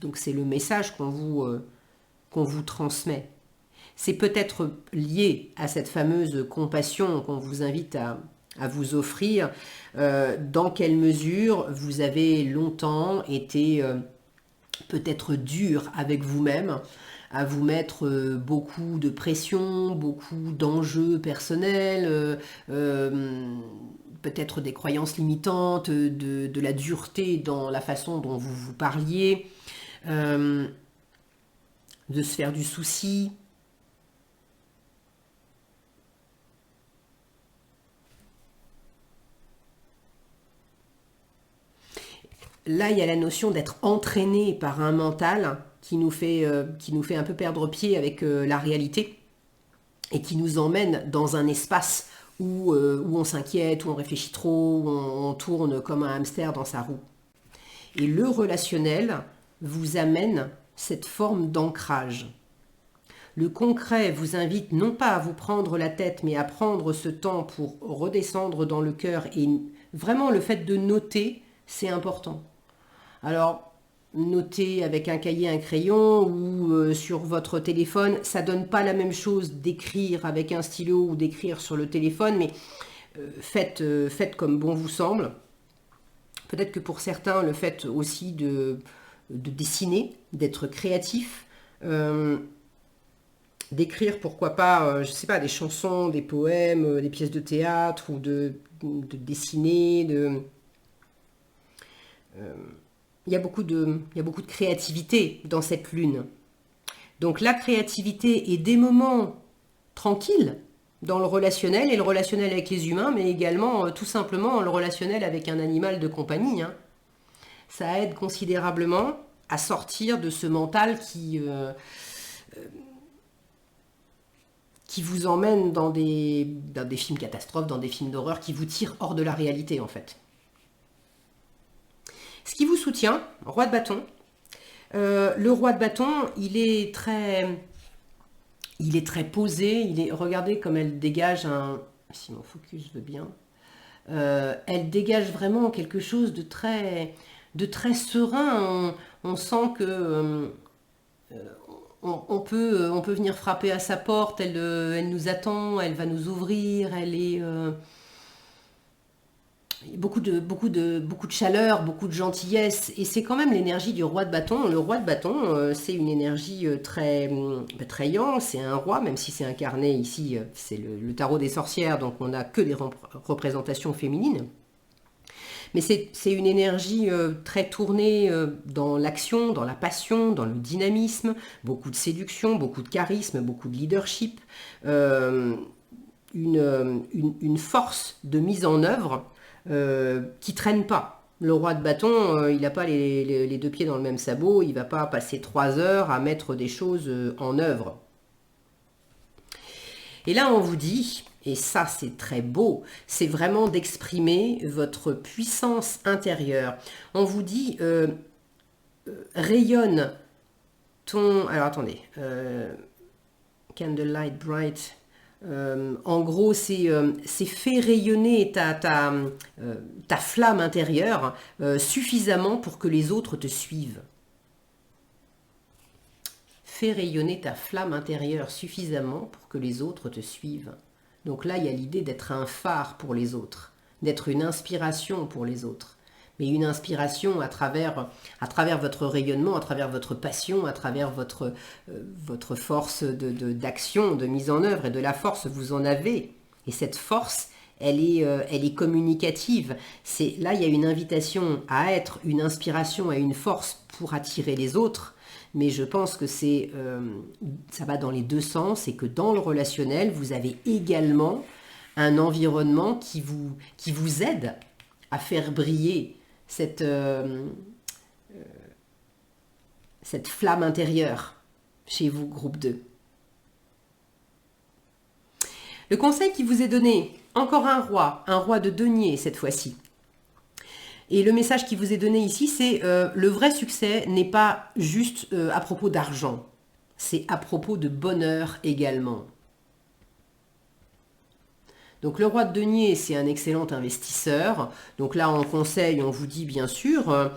Donc c'est le message qu'on vous transmet. C'est peut-être lié à cette fameuse compassion qu'on vous invite à vous offrir. Dans quelle mesure vous avez longtemps été peut-être dur avec vous-même, à vous mettre beaucoup de pression, beaucoup d'enjeux personnels, peut-être des croyances limitantes, de la dureté dans la façon dont vous vous parliez, de se faire du souci. Là, il y a la notion d'être entraîné par un mental qui nous fait un peu perdre pied avec la réalité et qui nous emmène dans un espace où on s'inquiète, où on réfléchit trop, où on tourne comme un hamster dans sa roue. Et le relationnel vous amène cette forme d'ancrage. Le concret vous invite non pas à vous prendre la tête, mais à prendre ce temps pour redescendre dans le cœur. Et vraiment, le fait de noter, c'est important. Alors, noter avec un cahier, un crayon ou sur votre téléphone, ça donne pas la même chose d'écrire avec un stylo ou d'écrire sur le téléphone, mais faites comme bon vous semble. Peut-être que pour certains, le fait aussi de dessiner, d'être créatif, d'écrire, pourquoi pas, je sais pas, des chansons, des poèmes, des pièces de théâtre ou de dessiner, il y a beaucoup de créativité dans cette lune. Donc la créativité et des moments tranquilles dans le relationnel, et le relationnel avec les humains, mais également tout simplement le relationnel avec un animal de compagnie. Hein. Ça aide considérablement à sortir de ce mental qui vous emmène dans des films catastrophes, dans des films d'horreur, qui vous tirent hors de la réalité en fait. Ce qui vous soutient, roi de bâton. Le roi de bâton, il est très posé. Regardez comme elle dégage si mon focus veut bien. Elle dégage vraiment quelque chose de très serein. On sent que on peut venir frapper à sa porte. Elle nous attend. Elle va nous ouvrir. Elle est beaucoup de chaleur, beaucoup de gentillesse, et c'est quand même l'énergie du roi de bâton. Le roi de bâton, c'est une énergie très yang, c'est un roi, même si c'est incarné ici, c'est le tarot des sorcières, donc on n'a que des représentations féminines. Mais c'est une énergie très tournée dans l'action, dans la passion, dans le dynamisme, beaucoup de séduction, beaucoup de charisme, beaucoup de leadership, une force de mise en œuvre qui traîne pas. Le roi de bâton, il n'a pas les deux pieds dans le même sabot, il va pas passer 3 heures à mettre des choses en œuvre. Et là, on vous dit, et ça c'est très beau, c'est vraiment d'exprimer votre puissance intérieure. On vous dit, rayonne ton... Alors attendez, Candlelight Bright... en gros, c'est fait rayonner ta flamme intérieure suffisamment pour que les autres te suivent. Fais rayonner ta flamme intérieure suffisamment pour que les autres te suivent. Donc là, il y a l'idée d'être un phare pour les autres, d'être une inspiration pour les autres, mais une inspiration à travers votre rayonnement, à travers votre passion, à travers votre force d'action, de mise en œuvre, et de la force, vous en avez. Et cette force, elle est communicative. Là, il y a une invitation à être une inspiration et une force pour attirer les autres, mais je pense que ça va dans les deux sens, et que dans le relationnel, vous avez également un environnement qui vous aide à faire briller cette flamme intérieure chez vous, groupe 2. Le conseil qui vous est donné, encore un roi de denier cette fois-ci. Et le message qui vous est donné ici, c'est le vrai succès n'est pas juste à propos d'argent, c'est à propos de bonheur également. Donc le roi de denier, c'est un excellent investisseur. Donc là, en conseil, on vous dit bien sûr,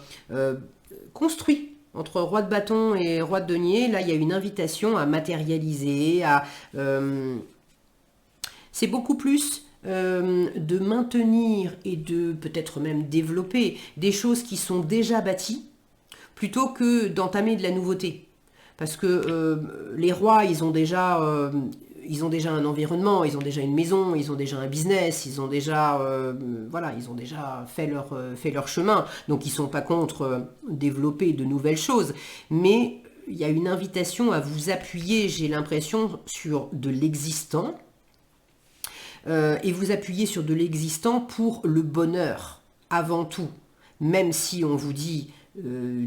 construis. Entre roi de bâton et roi de denier, là, il y a une invitation à matérialiser, c'est beaucoup plus de maintenir et de peut-être même développer des choses qui sont déjà bâties, plutôt que d'entamer de la nouveauté. Parce que les rois, ils ont déjà un environnement, ils ont déjà une maison, ils ont déjà un business, ils ont déjà fait leur chemin. Donc ils ne sont pas contre développer de nouvelles choses. Mais il y a une invitation à vous appuyer, j'ai l'impression, sur de l'existant. Et vous appuyer sur de l'existant pour le bonheur, avant tout. Même si on vous dit,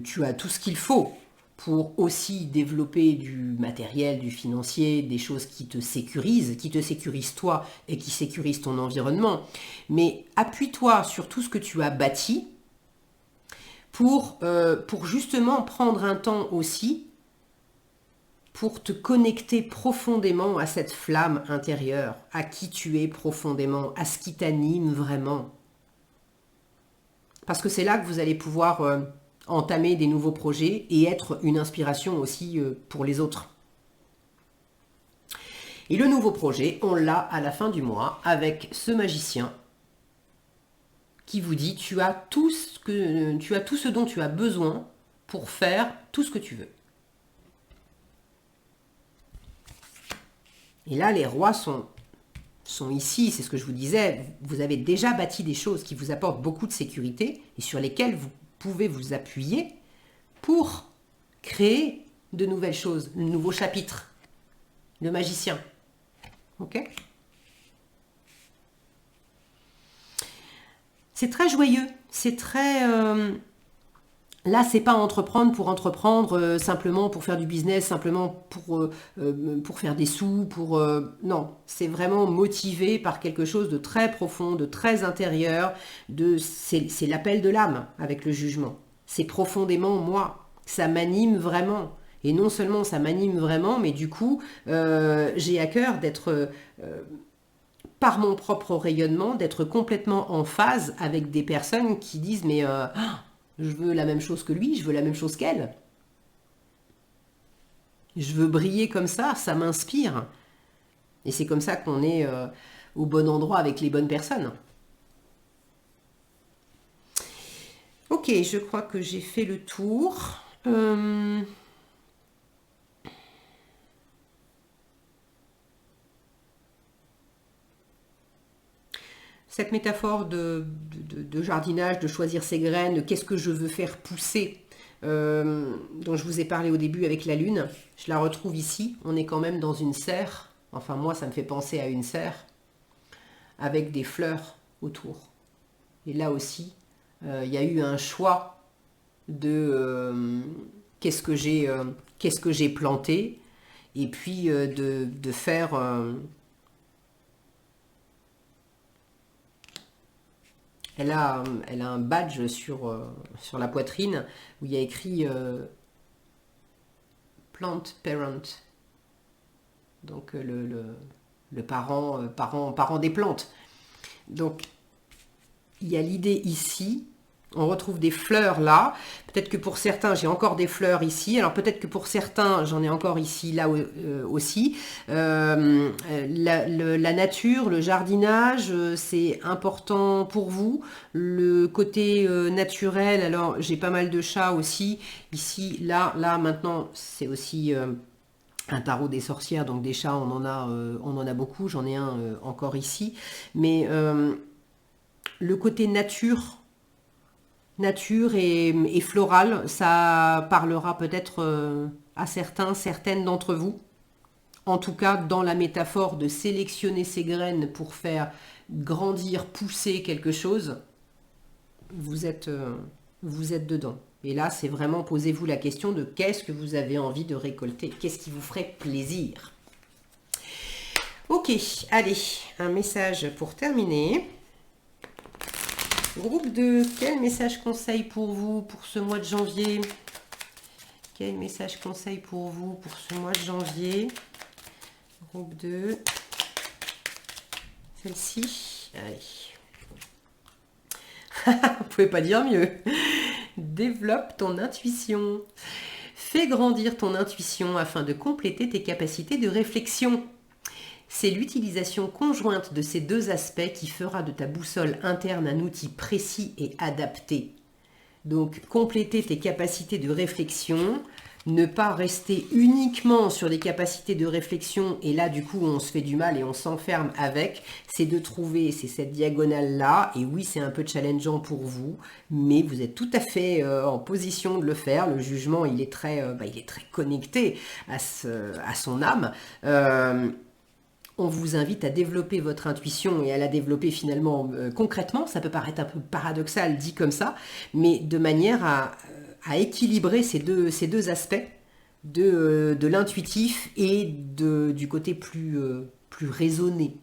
tu as tout ce qu'il faut pour aussi développer du matériel, du financier, des choses qui te sécurisent toi et qui sécurisent ton environnement. Mais appuie-toi sur tout ce que tu as bâti pour justement prendre un temps aussi pour te connecter profondément à cette flamme intérieure, à qui tu es profondément, à ce qui t'anime vraiment. Parce que c'est là que vous allez pouvoir entamer des nouveaux projets et être une inspiration aussi pour les autres. Et le nouveau projet, on l'a à la fin du mois avec ce magicien qui vous dit tu as tout ce dont tu as besoin pour faire tout ce que tu veux. Et là, les rois sont ici, c'est ce que je vous disais, vous avez déjà bâti des choses qui vous apportent beaucoup de sécurité et sur lesquelles vous pouvez vous appuyer pour créer de nouvelles choses, le nouveau chapitre, le magicien. Ok ? C'est très joyeux, c'est très... Là, c'est pas entreprendre pour entreprendre, simplement pour faire du business, simplement pour faire des sous, non, c'est vraiment motivé par quelque chose de très profond, de très intérieur, c'est l'appel de l'âme avec le jugement. C'est profondément moi, ça m'anime vraiment. Et non seulement ça m'anime vraiment, mais du coup, j'ai à cœur d'être, par mon propre rayonnement, d'être complètement en phase avec des personnes qui disent mais je veux la même chose que lui, je veux la même chose qu'elle. Je veux briller comme ça m'inspire. Et c'est comme ça qu'on est au bon endroit avec les bonnes personnes. Ok, je crois que j'ai fait le tour. Cette métaphore de jardinage, de choisir ses graines, qu'est-ce que je veux faire pousser, dont je vous ai parlé au début avec la lune, je la retrouve ici. On est quand même dans une serre, enfin moi ça me fait penser à une serre, avec des fleurs autour. Et là aussi, il y a eu un choix de qu'est-ce que j'ai planté, et puis de faire... Elle a un badge sur la poitrine où il y a écrit Plant Parent. Donc le parent des plantes. Donc il y a l'idée ici On retrouve des fleurs là. Peut-être que pour certains, j'ai encore des fleurs ici. Alors peut-être que pour certains, j'en ai encore ici, là aussi. La nature, le jardinage, c'est important pour vous. Le côté naturel, alors j'ai pas mal de chats aussi. Ici, là, maintenant, c'est aussi... un tarot des sorcières, donc des chats, on en a beaucoup. J'en ai un encore ici. Mais le côté nature et floral, ça parlera peut-être à certaines d'entre vous. En tout cas, dans la métaphore de sélectionner ses graines pour faire grandir, pousser quelque chose, vous êtes dedans. Et là, c'est vraiment, posez-vous la question de qu'est-ce que vous avez envie de récolter, qu'est-ce qui vous ferait plaisir. Ok, allez, un message pour terminer. Groupe 2, quel message conseil pour vous pour ce mois de janvier? Quel message conseil pour vous pour ce mois de janvier? Groupe 2. Celle-ci. Allez. Vous pouvez pas dire mieux. Développe ton intuition. Fais grandir ton intuition afin de compléter tes capacités de réflexion. C'est l'utilisation conjointe de ces deux aspects qui fera de ta boussole interne un outil précis et adapté. Donc, compléter tes capacités de réflexion, ne pas rester uniquement sur des capacités de réflexion, et là, du coup, on se fait du mal et on s'enferme avec, c'est de trouver, c'est cette diagonale-là, et oui, c'est un peu challengeant pour vous, mais vous êtes tout à fait en position de le faire. Le jugement, il est très connecté à son âme. On vous invite à développer votre intuition et à la développer finalement concrètement. Ça peut paraître un peu paradoxal dit comme ça, mais de manière à équilibrer ces deux aspects de l'intuitif et du côté plus raisonné.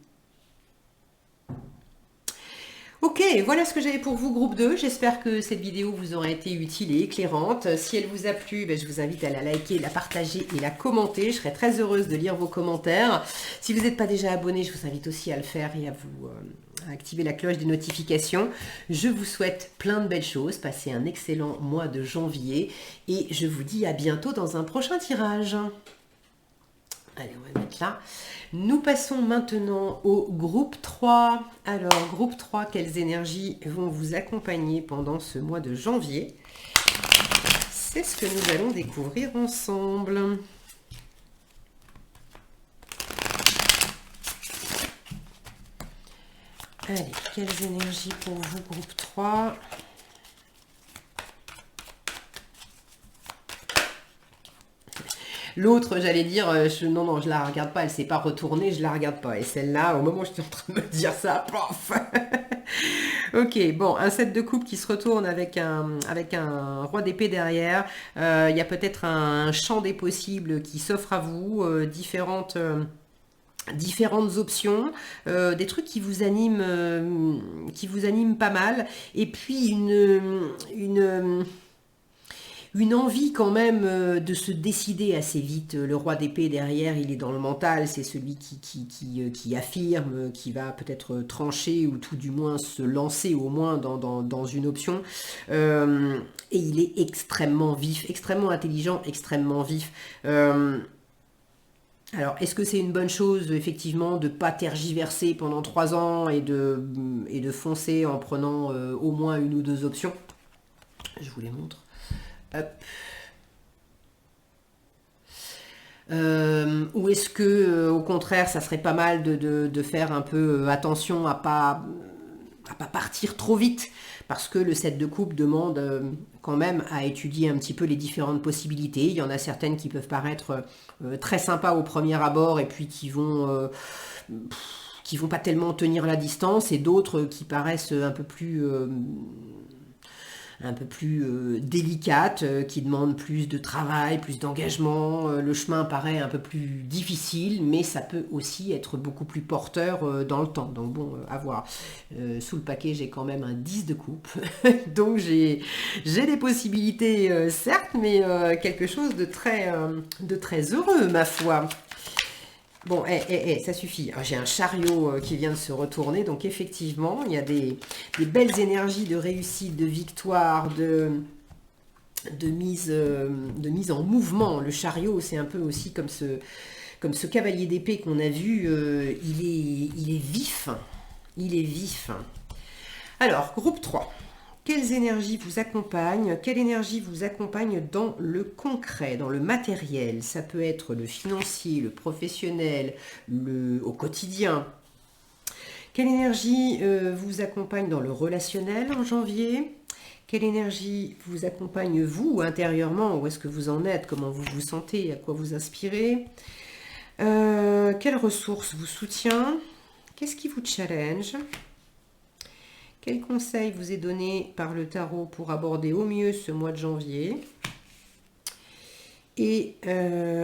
Ok, voilà ce que j'avais pour vous, groupe 2. J'espère que cette vidéo vous aura été utile et éclairante. Si elle vous a plu, je vous invite à la liker, la partager et la commenter. Je serai très heureuse de lire vos commentaires. Si vous n'êtes pas déjà abonné, je vous invite aussi à le faire et à activer la cloche des notifications. Je vous souhaite plein de belles choses. Passez un excellent mois de janvier et je vous dis à bientôt dans un prochain tirage. Allez, on va mettre là. Nous passons maintenant au groupe 3. Alors, groupe 3, quelles énergies vont vous accompagner pendant ce mois de janvier? C'est ce que nous allons découvrir ensemble. Allez, quelles énergies pour vous, groupe 3? L'autre, j'allais dire, non, je la regarde pas, elle s'est pas retournée, je la regarde pas. Et celle-là, au moment où j'étais en train de me dire ça, pof. Ok, bon, un 7 de coupe qui se retourne avec un roi d'épée derrière. Il y a peut-être un champ des possibles qui s'offre à vous, différentes options, des trucs qui vous animent pas mal, et puis une envie quand même de se décider assez vite. Le roi d'épée derrière, il est dans le mental, c'est celui qui affirme, qui va peut-être trancher ou tout du moins se lancer au moins dans une option. Et il est extrêmement vif, extrêmement intelligent, extrêmement vif. Alors, est-ce que c'est une bonne chose, effectivement, de ne pas tergiverser pendant 3 ans et de foncer en prenant au moins une ou deux options? Je vous les montre. Hop. Ou est-ce que, au contraire, ça serait pas mal de faire un peu attention à pas partir trop vite, parce que le 7 de coupe demande quand même à étudier un petit peu les différentes possibilités. Il y en a certaines qui peuvent paraître très sympas au premier abord et puis qui vont pas tellement tenir la distance, et d'autres qui paraissent un peu plus délicate, qui demande plus de travail, plus d'engagement. Le chemin paraît un peu plus difficile, mais ça peut aussi être beaucoup plus porteur dans le temps. Donc bon, à voir. Sous le paquet, j'ai quand même un 10 de coupe. Donc j'ai des possibilités, certes, mais quelque chose de très heureux, ma foi. Bon, ça suffit. Ah, j'ai un chariot qui vient de se retourner, donc effectivement, il y a des belles énergies de réussite, de victoire, de mise en mouvement. Le chariot, c'est un peu aussi comme ce cavalier d'épée qu'on a vu, il est vif. Il est vif. Alors, groupe 3. Quelles énergies vous accompagnent? Quelle énergie vous accompagne dans le concret, dans le matériel? Ça peut être le financier, le professionnel, au quotidien. Quelle énergie vous accompagne dans le relationnel en janvier? Quelle énergie vous accompagne vous intérieurement? Où est-ce que vous en êtes? Comment vous vous sentez? À quoi vous inspirez? Quelle ressource vous soutient? Qu'est-ce qui vous challenge? Quel conseil vous est donné par le tarot pour aborder au mieux ce mois de janvier? Et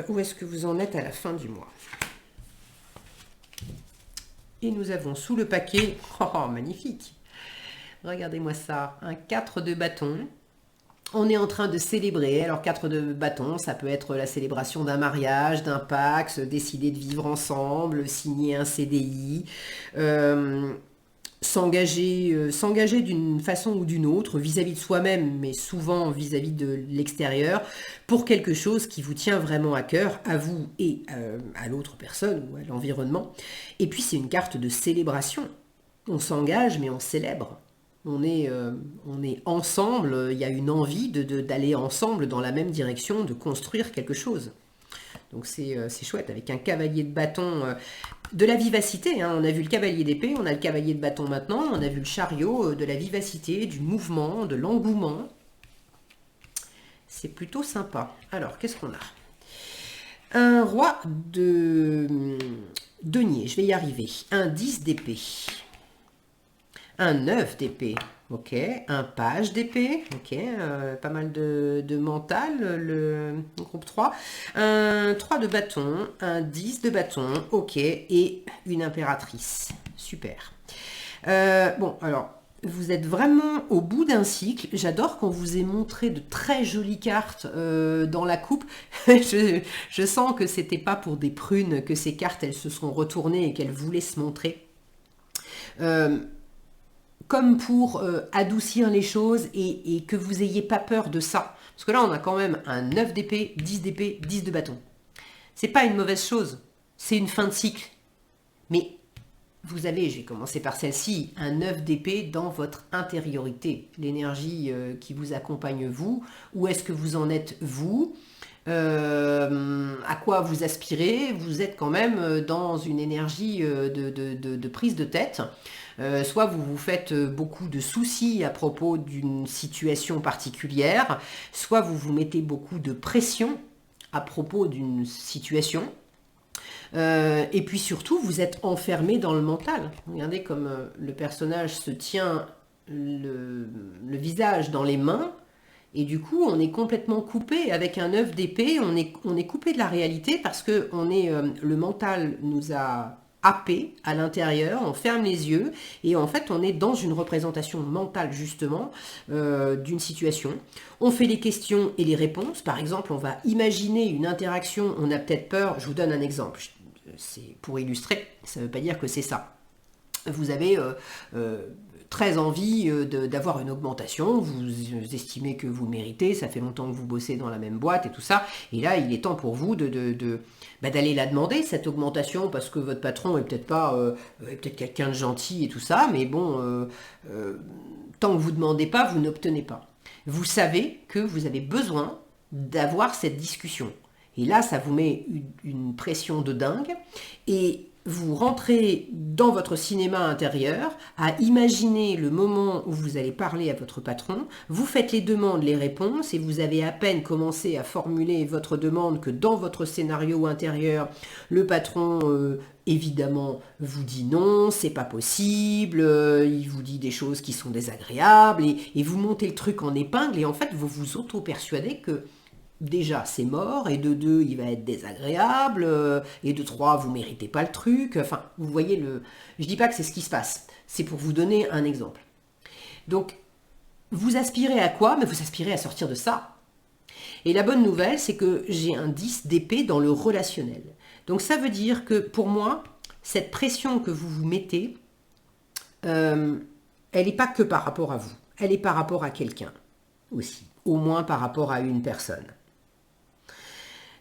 où est-ce que vous en êtes à la fin du mois? Et nous avons sous le paquet, oh magnifique, regardez-moi ça, un 4 de bâton. On est en train de célébrer. Alors 4 de bâton, ça peut être la célébration d'un mariage, d'un pacte, décider de vivre ensemble, signer un CDI, s'engager d'une façon ou d'une autre vis-à-vis de soi-même, mais souvent vis-à-vis de l'extérieur, pour quelque chose qui vous tient vraiment à cœur, à vous et à l'autre personne ou à l'environnement. Et puis c'est une carte de célébration. On s'engage, mais on célèbre. On est ensemble, il y a une envie d'aller ensemble dans la même direction, de construire quelque chose. Donc c'est chouette, avec un cavalier de bâton, de la vivacité. Hein. On a vu le cavalier d'épée, on a le cavalier de bâton maintenant, on a vu le chariot, de la vivacité, du mouvement, de l'engouement. C'est plutôt sympa. Alors, qu'est-ce qu'on a? Un roi de denier, je vais y arriver. Un 10 d'épée. Un 9 d'épée. Ok, un page d'épée, ok, pas mal de mental, le groupe 3. Un 3 de bâton, un 10 de bâton, ok, et une impératrice. Super. Bon, alors, vous êtes vraiment au bout d'un cycle. J'adore qu'on vous ait montré de très jolies cartes dans la coupe. je sens que c'était pas pour des prunes que ces cartes, elles se sont retournées et qu'elles voulaient se montrer. Comme pour adoucir les choses et que vous n'ayez pas peur de ça. Parce que là, on a quand même un 9 d'épée, 10 d'épée, 10 de bâton. C'est pas une mauvaise chose, c'est une fin de cycle. Mais vous avez, je vais commencer par celle-ci, un 9 d'épée dans votre intériorité. L'énergie qui vous accompagne vous, où est-ce que vous en êtes vous, à quoi vous aspirez, vous êtes quand même dans une énergie de prise de tête. Soit vous vous faites beaucoup de soucis à propos d'une situation particulière, soit vous vous mettez beaucoup de pression à propos d'une situation. Et puis surtout, vous êtes enfermé dans le mental. Regardez comme le personnage se tient le visage dans les mains. Et du coup, on est complètement coupé avec un 9 d'épée. On est coupé de la réalité parce que le mental nous a happé à l'intérieur, on ferme les yeux et en fait on est dans une représentation mentale justement d'une situation. On fait les questions et les réponses. Par exemple, on va imaginer une interaction, on a peut-être peur. Je vous donne un exemple, c'est pour illustrer, ça ne veut pas dire que c'est ça. Vous avez très envie d'avoir une augmentation, vous estimez que vous le méritez, ça fait longtemps que vous bossez dans la même boîte et tout ça, et là il est temps pour vous d'aller la demander, cette augmentation, parce que votre patron est peut-être pas peut-être quelqu'un de gentil et tout ça, mais bon, tant que vous ne demandez pas, vous n'obtenez pas. Vous savez que vous avez besoin d'avoir cette discussion. Et là, ça vous met une pression de dingue, et vous rentrez dans votre cinéma intérieur à imaginer le moment où vous allez parler à votre patron, vous faites les demandes, les réponses, et vous avez à peine commencé à formuler votre demande que dans votre scénario intérieur, le patron, évidemment, vous dit non, c'est pas possible, il vous dit des choses qui sont désagréables, et vous montez le truc en épingle, et en fait, vous vous auto-persuadez que déjà c'est mort, et de 2 il va être désagréable, et de 3 vous méritez pas le truc, enfin vous voyez je dis pas que c'est ce qui se passe, c'est pour vous donner un exemple. Donc vous aspirez à quoi? Mais vous aspirez à sortir de ça. Et la bonne nouvelle, c'est que j'ai un 10 d'épée dans le relationnel. Donc ça veut dire que pour moi, cette pression que vous vous mettez, elle n'est pas que par rapport à vous, elle est par rapport à quelqu'un aussi, au moins par rapport à une personne.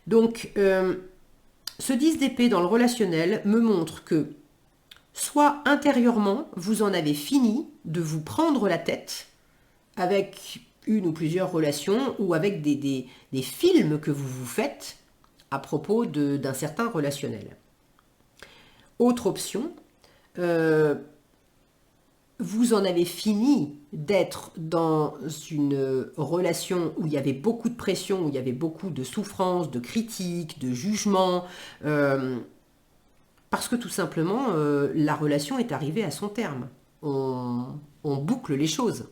Donc, ce 10 d'épée dans le relationnel me montre que soit intérieurement, vous en avez fini de vous prendre la tête avec une ou plusieurs relations ou avec des films que vous vous faites à propos d'un certain relationnel. Autre option, vous en avez fini d'être dans une relation où il y avait beaucoup de pression, où il y avait beaucoup de souffrance, de critiques, de jugements, parce que tout simplement, la relation est arrivée à son terme. On boucle les choses.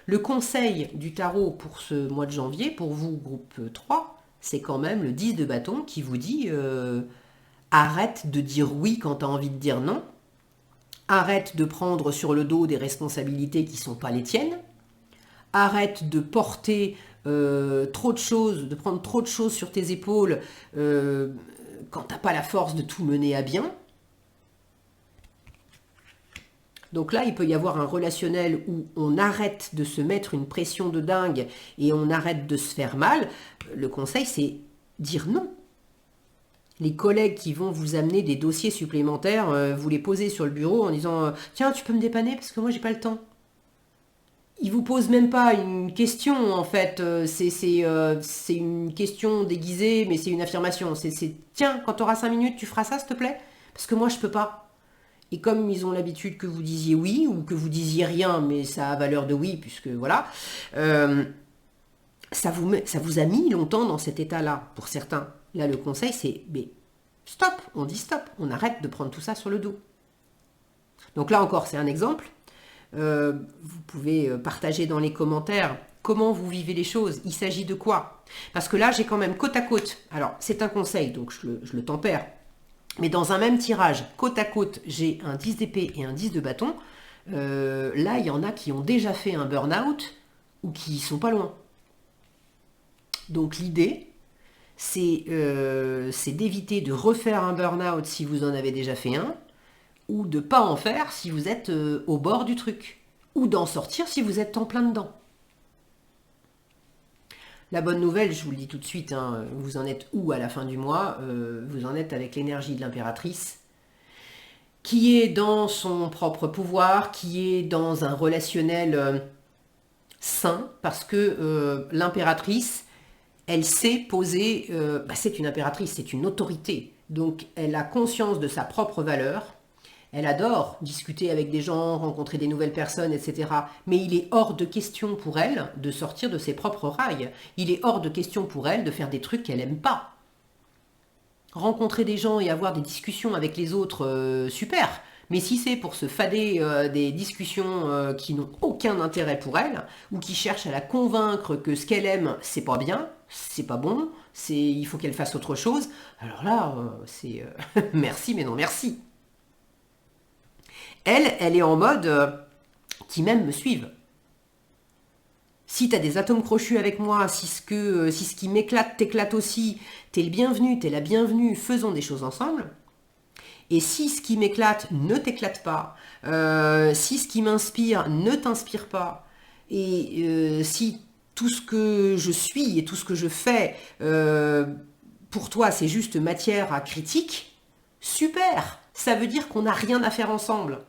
Le conseil du tarot pour ce mois de janvier, pour vous, groupe 3, c'est quand même le 10 de bâton qui vous dit arrête de dire oui quand tu as envie de dire non. Arrête de prendre sur le dos des responsabilités qui ne sont pas les tiennes. Arrête de porter trop de choses, de prendre trop de choses sur tes épaules quand tu n'as pas la force de tout mener à bien. Donc là, il peut y avoir un relationnel où on arrête de se mettre une pression de dingue et on arrête de se faire mal. Le conseil, c'est dire non. Les collègues qui vont vous amener des dossiers supplémentaires, vous les posez sur le bureau en disant « Tiens, tu peux me dépanner parce que moi, j'ai pas le temps. » Ils vous posent même pas une question, en fait. C'est une question déguisée, mais c'est une affirmation. C'est « Tiens, quand tu auras 5 minutes, tu feras ça, s'il te plaît? Parce que moi, je peux pas. » Et comme ils ont l'habitude que vous disiez oui, ou que vous disiez rien, mais ça a valeur de oui, puisque voilà, ça vous a mis longtemps dans cet état-là, pour certains. Là, le conseil, c'est mais stop, on dit stop, on arrête de prendre tout ça sur le dos. Donc là encore, c'est un exemple. Vous pouvez partager dans les commentaires comment vous vivez les choses, il s'agit de quoi. Parce que là, j'ai quand même côte à côte, alors c'est un conseil, donc je le tempère, mais dans un même tirage, côte à côte, j'ai un 10 d'épée et un 10 de bâton. Là, il y en a qui ont déjà fait un burn-out ou qui sont pas loin. Donc l'idée, c'est d'éviter de refaire un burn-out si vous en avez déjà fait un, ou de ne pas en faire si vous êtes au bord du truc, ou d'en sortir si vous êtes en plein dedans. La bonne nouvelle, je vous le dis tout de suite, hein, vous en êtes où à la fin du mois? Vous en êtes avec l'énergie de l'impératrice, qui est dans son propre pouvoir, qui est dans un relationnel sain, parce que l'impératrice, elle sait poser, c'est une impératrice, c'est une autorité. Donc elle a conscience de sa propre valeur. Elle adore discuter avec des gens, rencontrer des nouvelles personnes, etc. Mais il est hors de question pour elle de sortir de ses propres rails. Il est hors de question pour elle de faire des trucs qu'elle n'aime pas. Rencontrer des gens et avoir des discussions avec les autres, super. Mais si c'est pour se fader des discussions qui n'ont aucun intérêt pour elle, ou qui cherchent à la convaincre que ce qu'elle aime, c'est pas bien, c'est pas bon, il faut qu'elle fasse autre chose, alors là, c'est merci mais non merci. Elle est en mode qui même me suivent. Si tu as des atomes crochus avec moi, si ce qui m'éclate t'éclate aussi, t'es le bienvenu, t'es la bienvenue, faisons des choses ensemble. Et si ce qui m'éclate ne t'éclate pas, si ce qui m'inspire ne t'inspire pas, et si tout ce que je suis et tout ce que je fais, pour toi, c'est juste matière à critique, super, ça veut dire qu'on n'a rien à faire ensemble.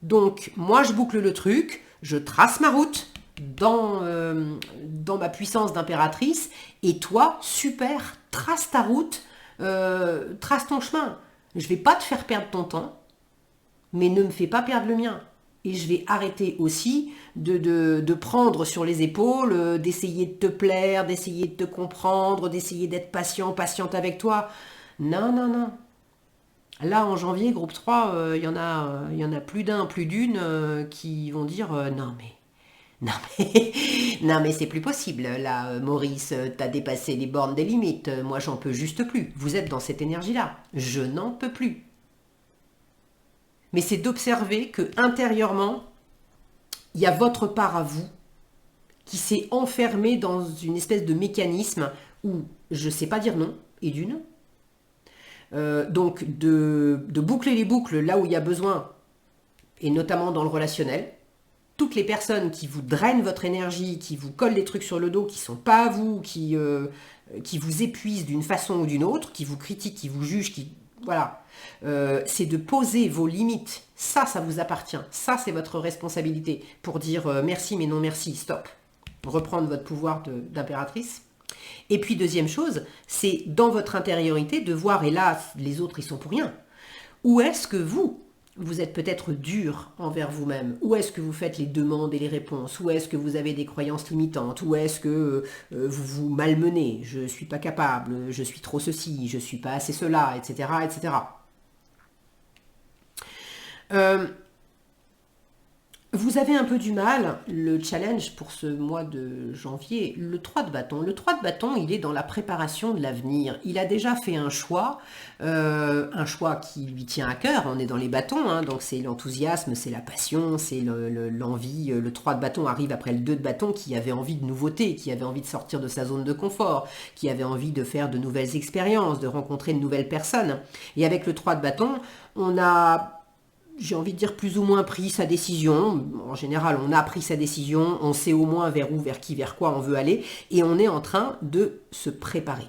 Donc, moi, je boucle le truc, je trace ma route dans ma puissance d'impératrice, et toi, super, trace ta route, trace ton chemin. Je vais pas te faire perdre ton temps, mais ne me fais pas perdre le mien. Et je vais arrêter aussi de prendre sur les épaules, d'essayer de te plaire, d'essayer de te comprendre, d'essayer d'être patiente avec toi. Non, non, non. Là, en janvier, groupe 3, il y en a plus d'un, plus d'une qui vont dire non mais c'est plus possible. Là, Maurice, t'as dépassé les bornes des limites. Moi, j'en peux juste plus. Vous êtes dans cette énergie-là. Je n'en peux plus. Mais c'est d'observer que intérieurement, il y a votre part à vous qui s'est enfermée dans une espèce de mécanisme où je ne sais pas dire non, et d'une. Donc de boucler les boucles là où il y a besoin, et notamment dans le relationnel. Toutes les personnes qui vous drainent votre énergie, qui vous collent des trucs sur le dos, qui ne sont pas à vous, qui vous épuisent d'une façon ou d'une autre, qui vous critiquent, qui vous jugent, voilà. C'est de poser vos limites. Ça vous appartient. Ça, c'est votre responsabilité pour dire merci, mais non merci, stop. Reprendre votre pouvoir d'impératrice. Et puis, deuxième chose, c'est dans votre intériorité de voir, et là, les autres, ils sont pour rien. Où est-ce que vous êtes peut-être dur envers vous-même? Où est-ce que vous faites les demandes et les réponses? Où est-ce que vous avez des croyances limitantes? Où est-ce que vous vous malmenez? Je ne suis pas capable, je suis trop ceci, je ne suis pas assez cela, etc. etc. Vous avez un peu du mal, le challenge pour ce mois de janvier, le 3 de bâton. Le 3 de bâton, il est dans la préparation de l'avenir. Il a déjà fait un choix qui lui tient à cœur. On est dans les bâtons, hein, donc c'est l'enthousiasme, c'est la passion, c'est l'envie. Le 3 de bâton arrive après le 2 de bâton qui avait envie de nouveauté, qui avait envie de sortir de sa zone de confort, qui avait envie de faire de nouvelles expériences, de rencontrer de nouvelles personnes. Et avec le 3 de bâton, on a... j'ai envie de dire plus ou moins pris sa décision. En général, on a pris sa décision, on sait au moins vers où, vers qui, vers quoi on veut aller, et on est en train de se préparer.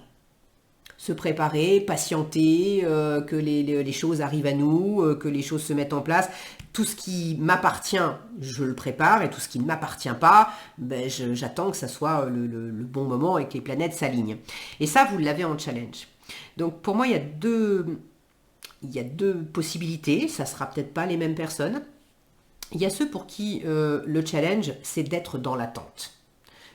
Se préparer, patienter, que les choses arrivent à nous, que les choses se mettent en place. Tout ce qui m'appartient, je le prépare, et tout ce qui ne m'appartient pas, ben j'attends que ça soit le bon moment et que les planètes s'alignent. Et ça, vous l'avez en challenge. Donc pour moi, il y a deux possibilités, ça sera peut-être pas les mêmes personnes. Il y a ceux pour qui le challenge, c'est d'être dans l'attente.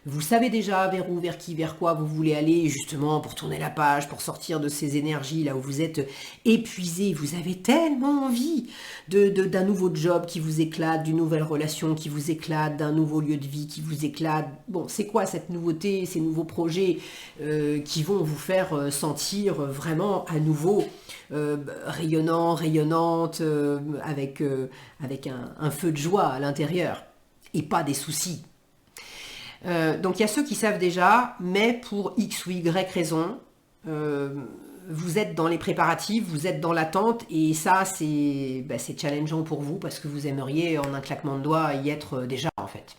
Vous savez déjà vers où, vers qui, vers quoi vous voulez aller, justement pour tourner la page, pour sortir de ces énergies là où vous êtes épuisé. Vous avez tellement envie d'un nouveau job qui vous éclate, d'une nouvelle relation qui vous éclate, d'un nouveau lieu de vie qui vous éclate. Bon, c'est quoi cette nouveauté, ces nouveaux projets qui vont vous faire sentir vraiment à nouveau rayonnant, rayonnante, avec un feu de joie à l'intérieur et pas des soucis. Donc il y a ceux qui savent déjà, mais pour X ou Y raison, vous êtes dans les préparatifs, vous êtes dans l'attente, et ça c'est challengeant pour vous parce que vous aimeriez en un claquement de doigts y être déjà en fait.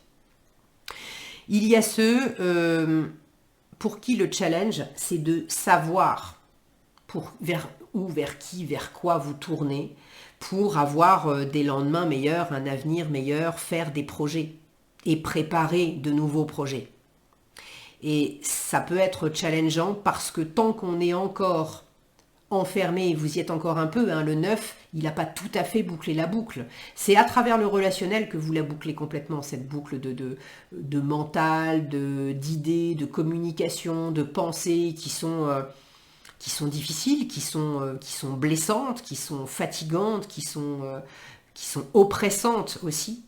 Il y a ceux pour qui le challenge c'est de savoir vers où, vers qui, vers quoi vous tournez pour avoir des lendemains meilleurs, un avenir meilleur, faire des projets et préparer de nouveaux projets. Et ça peut être challengeant parce que tant qu'on est encore enfermé, vous y êtes encore un peu, hein, le 9, il n'a pas tout à fait bouclé la boucle. C'est à travers le relationnel que vous la bouclez complètement, cette boucle de mental, d'idées, de communication, de pensées qui sont difficiles, qui sont blessantes, qui sont fatigantes, qui sont oppressantes aussi.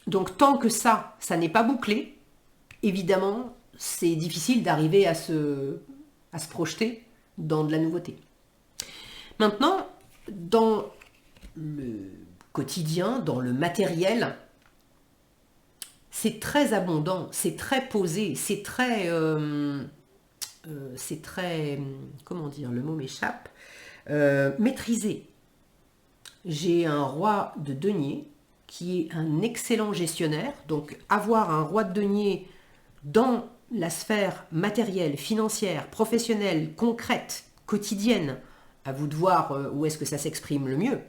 Donc tant que ça n'est pas bouclé, évidemment, c'est difficile d'arriver à se projeter dans de la nouveauté. Maintenant, dans le quotidien, dans le matériel, c'est très abondant, c'est très posé, c'est très, comment dire, le mot m'échappe, maîtrisé. J'ai un roi de denier qui est un excellent gestionnaire. Donc avoir un roi de denier dans la sphère matérielle, financière, professionnelle, concrète, quotidienne, à vous de voir où est-ce que ça s'exprime le mieux.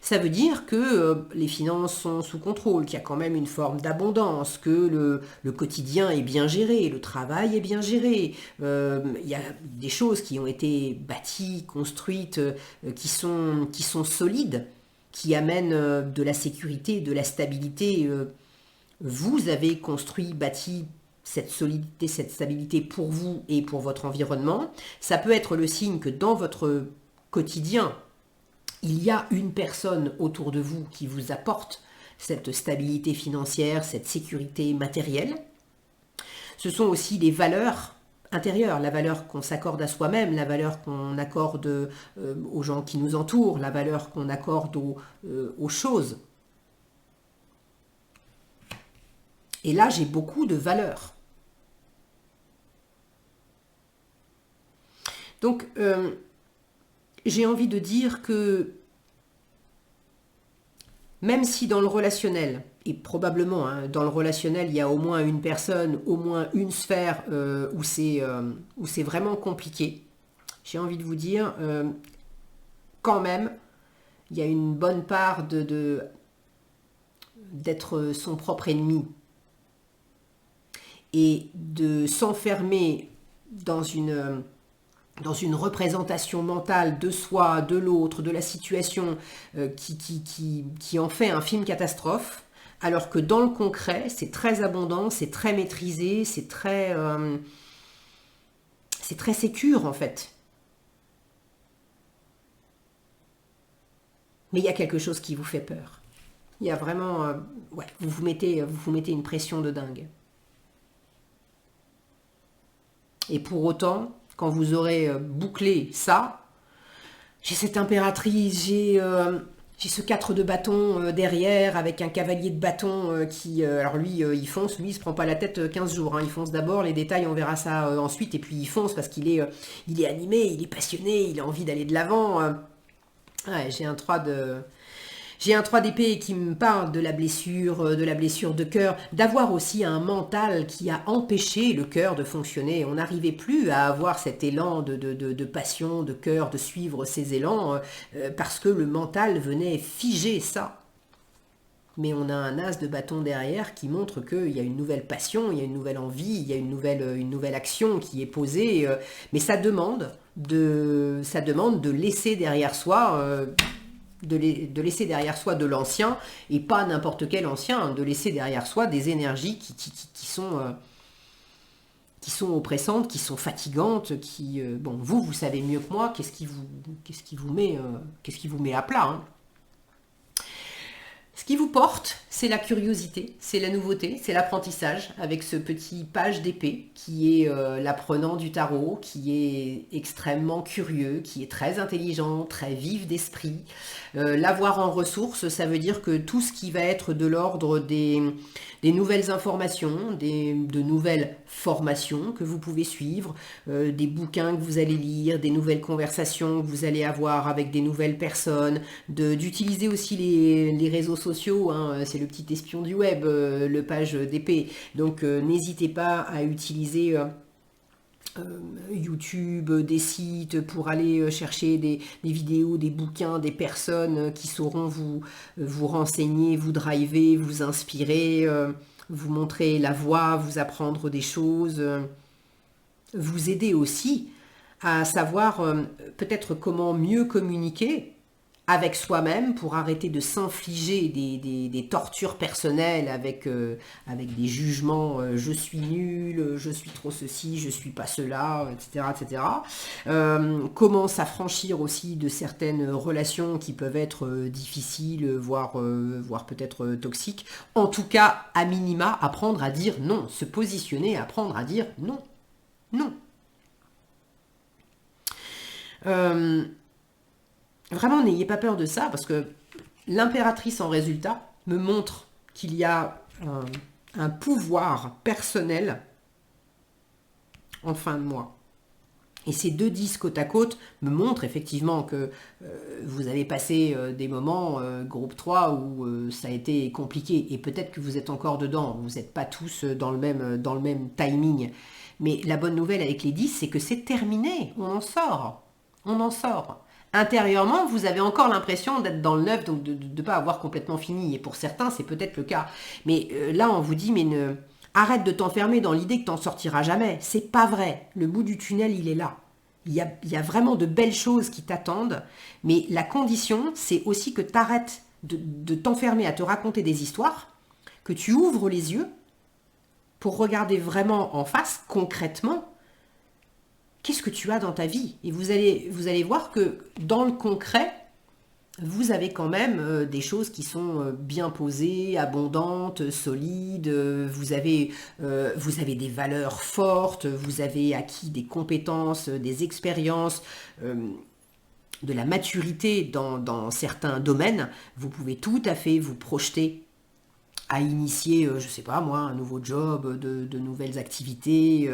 Ça veut dire que les finances sont sous contrôle, qu'il y a quand même une forme d'abondance, que le quotidien est bien géré, le travail est bien géré. Il y a des choses qui ont été bâties, construites, qui sont solides, qui amènent de la sécurité, de la stabilité. Vous avez construit, bâti cette solidité, cette stabilité pour vous et pour votre environnement. Ça peut être le signe que dans votre quotidien, il y a une personne autour de vous qui vous apporte cette stabilité financière, cette sécurité matérielle. Ce sont aussi les valeurs intérieures, la valeur qu'on s'accorde à soi-même, la valeur qu'on accorde aux gens qui nous entourent, la valeur qu'on accorde aux choses. Et là, j'ai beaucoup de valeurs. Donc, j'ai envie de dire que même si dans le relationnel, et probablement dans le relationnel, il y a au moins une personne, au moins une sphère où c'est vraiment compliqué, j'ai envie de vous dire, quand même, il y a une bonne part d'être son propre ennemi et de s'enfermer dans une représentation mentale de soi, de l'autre, de la situation qui en fait un film catastrophe, alors que dans le concret, c'est très abondant, c'est très maîtrisé, c'est très sécure en fait. Mais il y a quelque chose qui vous fait peur. Il y a vraiment... ouais, vous vous mettez une pression de dingue. Et pour autant, quand vous aurez bouclé ça, j'ai cette impératrice, j'ai ce 4 de bâton derrière avec un cavalier de bâton qui... alors lui, il fonce, lui, il se prend pas la tête 15 jours. Hein. Il fonce d'abord, les détails, on verra ça ensuite. Et puis il fonce parce il est animé, il est passionné, il a envie d'aller de l'avant. Ouais, j'ai un 3 d'épée qui me parle de la blessure de cœur, d'avoir aussi un mental qui a empêché le cœur de fonctionner. On n'arrivait plus à avoir cet élan de passion, de cœur, de suivre ces élans, parce que le mental venait figer ça. Mais on a un as de bâton derrière qui montre qu'il y a une nouvelle passion, il y a une nouvelle envie, il y a une nouvelle action qui est posée. Mais ça demande de laisser derrière soi... de laisser derrière soi de l'ancien, et pas n'importe quel ancien, de laisser derrière soi des énergies qui sont oppressantes, qui sont fatigantes, bon, vous savez mieux que moi qu'est-ce qui vous met à plat. Hein. Ce qui vous porte, c'est la curiosité, c'est la nouveauté, c'est l'apprentissage avec ce petit page d'épée qui est l'apprenant du tarot, qui est extrêmement curieux, qui est très intelligent, très vif d'esprit. L'avoir en ressources, ça veut dire que tout ce qui va être de l'ordre des nouvelles informations, de nouvelles formations que vous pouvez suivre, des bouquins que vous allez lire, des nouvelles conversations que vous allez avoir avec des nouvelles personnes, d'utiliser aussi les réseaux sociaux, hein, c'est le petit espion du web, le page d'épée. Donc n'hésitez pas à utiliser YouTube, des sites pour aller chercher des vidéos, des bouquins, des personnes qui sauront vous renseigner, vous driver, vous inspirer, vous montrer la voie, vous apprendre des choses, vous aider aussi à savoir peut-être comment mieux communiquer avec soi-même pour arrêter de s'infliger des tortures personnelles avec des jugements je suis nul, je suis trop ceci, je suis pas cela, etc. etc. Comment s'affranchir aussi de certaines relations qui peuvent être difficiles, voire peut-être toxiques. En tout cas, à minima, apprendre à dire non, se positionner, apprendre à dire non. Non. Vraiment, n'ayez pas peur de ça, parce que l'impératrice en résultat me montre qu'il y a un pouvoir personnel en fin de mois. Et ces deux 10 côte à côte me montrent effectivement que vous avez passé des moments, groupe 3, où ça a été compliqué. Et peut-être que vous êtes encore dedans, vous n'êtes pas tous dans le même timing. Mais la bonne nouvelle avec les 10, c'est que c'est terminé, on en sort. On en sort. Intérieurement, vous avez encore l'impression d'être dans le neuf, donc de ne pas avoir complètement fini. Et pour certains, c'est peut-être le cas. Mais là, on vous dit, arrête de t'enfermer dans l'idée que t'en sortiras jamais. C'est pas vrai. Le bout du tunnel, il est là. Il y a vraiment de belles choses qui t'attendent. Mais la condition, c'est aussi que tu arrêtes de t'enfermer à te raconter des histoires, que tu ouvres les yeux pour regarder vraiment en face, concrètement, qu'est-ce que tu as dans ta vie. Et vous allez voir que dans le concret, vous avez quand même des choses qui sont bien posées, abondantes, solides, vous avez des valeurs fortes, vous avez acquis des compétences, des expériences, de la maturité dans certains domaines. Vous pouvez tout à fait vous projeter à initier, je sais pas moi, un nouveau job, de nouvelles activités.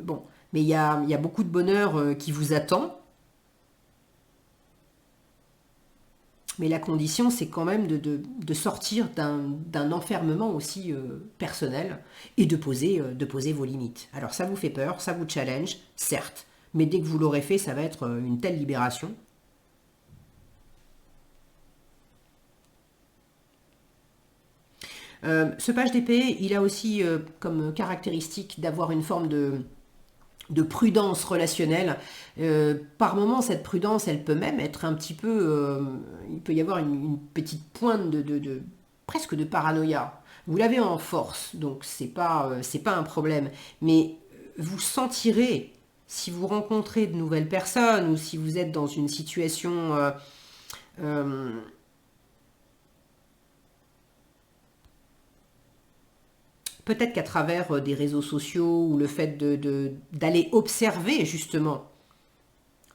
Bon, Mais il y a beaucoup de bonheur qui vous attend. Mais la condition, c'est quand même de sortir d'un enfermement aussi personnel et de poser vos limites. Alors ça vous fait peur, ça vous challenge, certes. Mais dès que vous l'aurez fait, ça va être une telle libération. Ce page d'épée, il a aussi comme caractéristique d'avoir une forme de prudence relationnelle. Par moments, cette prudence, elle peut même être un petit peu... il peut y avoir une petite pointe presque de paranoïa. Vous l'avez en force, donc c'est pas un problème. Mais vous sentirez, si vous rencontrez de nouvelles personnes ou si vous êtes dans une situation... euh, peut-être qu'à travers des réseaux sociaux ou le fait d'aller observer justement,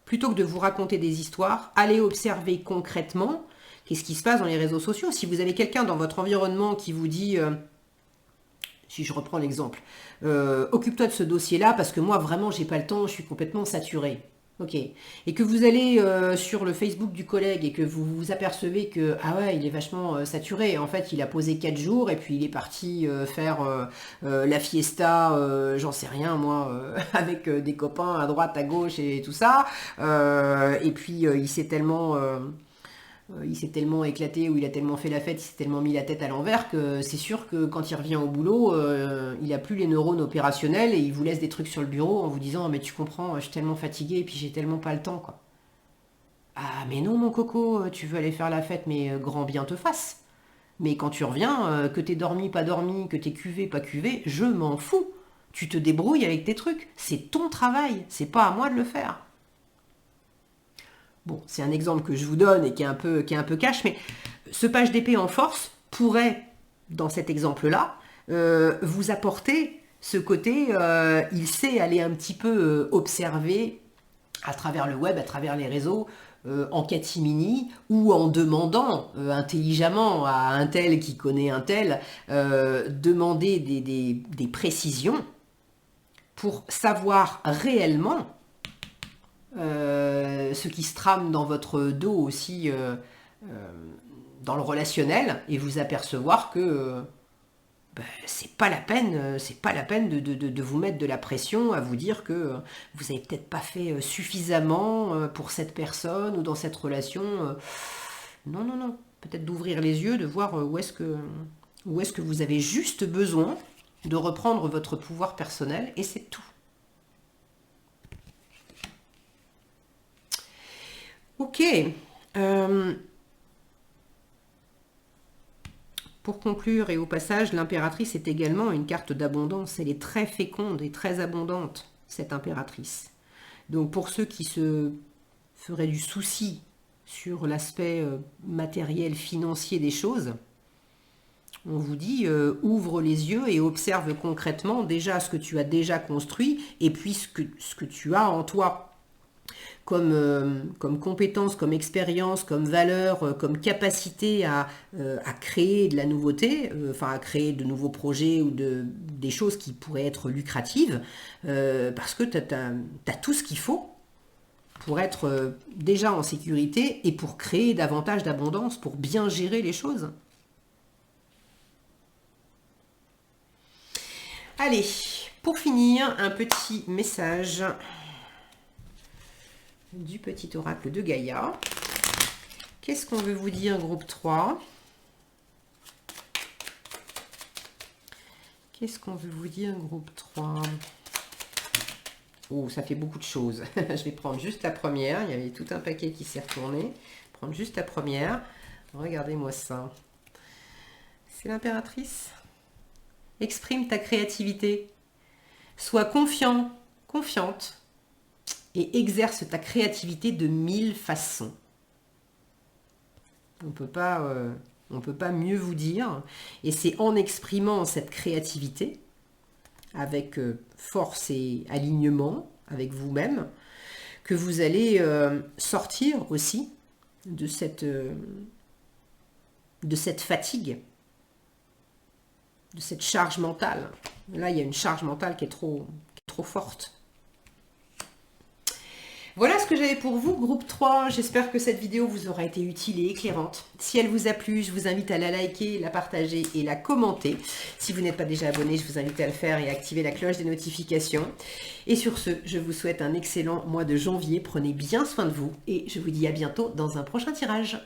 plutôt que de vous raconter des histoires, allez observer concrètement qu'est-ce qui se passe dans les réseaux sociaux. Si vous avez quelqu'un dans votre environnement qui vous dit, si je reprends l'exemple, occupe-toi de ce dossier-là parce que moi vraiment j'ai pas le temps, je suis complètement saturé. Ok. Et que vous allez sur le Facebook du collègue et que vous vous apercevez que ah ouais il est vachement saturé. En fait il a posé 4 jours et puis il est parti faire la fiesta, j'en sais rien moi, avec des copains à droite à gauche et tout ça. Et puis il s'est tellement éclaté ou il a tellement fait la fête, il s'est tellement mis la tête à l'envers que c'est sûr que quand il revient au boulot, il a plus les neurones opérationnels et il vous laisse des trucs sur le bureau en vous disant mais tu comprends, je suis tellement fatigué et puis j'ai tellement pas le temps quoi. Ah mais non mon coco, tu veux aller faire la fête mais grand bien te fasse. Mais quand tu reviens, que t'aies dormi, pas dormi, que t'aies cuvé, pas cuvé, je m'en fous. Tu te débrouilles avec tes trucs. C'est ton travail, c'est pas à moi de le faire. Bon, c'est un exemple que je vous donne et qui est un peu cash, mais ce page d'épée en force pourrait, dans cet exemple-là, vous apporter ce côté, il sait aller un petit peu observer à travers le web, à travers les réseaux, en catimini ou en demandant intelligemment à un tel qui connaît un tel, demander des précisions pour savoir réellement ce qui se trame dans votre dos aussi dans le relationnel et vous apercevoir que c'est pas la peine de vous mettre de la pression à vous dire que vous avez peut-être pas fait suffisamment pour cette personne ou dans cette relation. Non, non, non. Peut-être d'ouvrir les yeux, de voir où est-ce que vous avez juste besoin de reprendre votre pouvoir personnel et c'est tout. Ok. Euh, pour conclure et au passage, l'impératrice est également une carte d'abondance. Elle est très féconde et très abondante, cette impératrice. Donc pour ceux qui se feraient du souci sur l'aspect matériel, financier des choses, on vous dit ouvre les yeux et observe concrètement déjà ce que tu as déjà construit et puis ce que tu as en toi comme compétence, comme expérience, comme valeur, comme capacité à créer de la nouveauté, enfin à créer de nouveaux projets ou des choses qui pourraient être lucratives, parce que tu as tout ce qu'il faut pour être déjà en sécurité et pour créer davantage d'abondance, pour bien gérer les choses. Allez, pour finir, un petit message du petit oracle de Gaïa. Qu'est-ce qu'on veut vous dire, groupe 3? Qu'est-ce qu'on veut vous dire, groupe 3? Oh, ça fait beaucoup de choses. Je vais prendre juste la première. Il y avait tout un paquet qui s'est retourné. Prendre juste la première. Regardez-moi ça. C'est l'impératrice. Exprime ta créativité. Sois confiant, confiante. Et exerce ta créativité de 1000 façons. On peut pas mieux vous dire. Et c'est en exprimant cette créativité, avec force et alignement avec vous-même, que vous allez sortir aussi de cette fatigue, de cette charge mentale. Là, il y a une charge mentale qui est trop forte. Voilà ce que j'avais pour vous, groupe 3. J'espère que cette vidéo vous aura été utile et éclairante. Si elle vous a plu, je vous invite à la liker, la partager et la commenter. Si vous n'êtes pas déjà abonné, je vous invite à le faire et à activer la cloche des notifications. Et sur ce, je vous souhaite un excellent mois de janvier. Prenez bien soin de vous et je vous dis à bientôt dans un prochain tirage.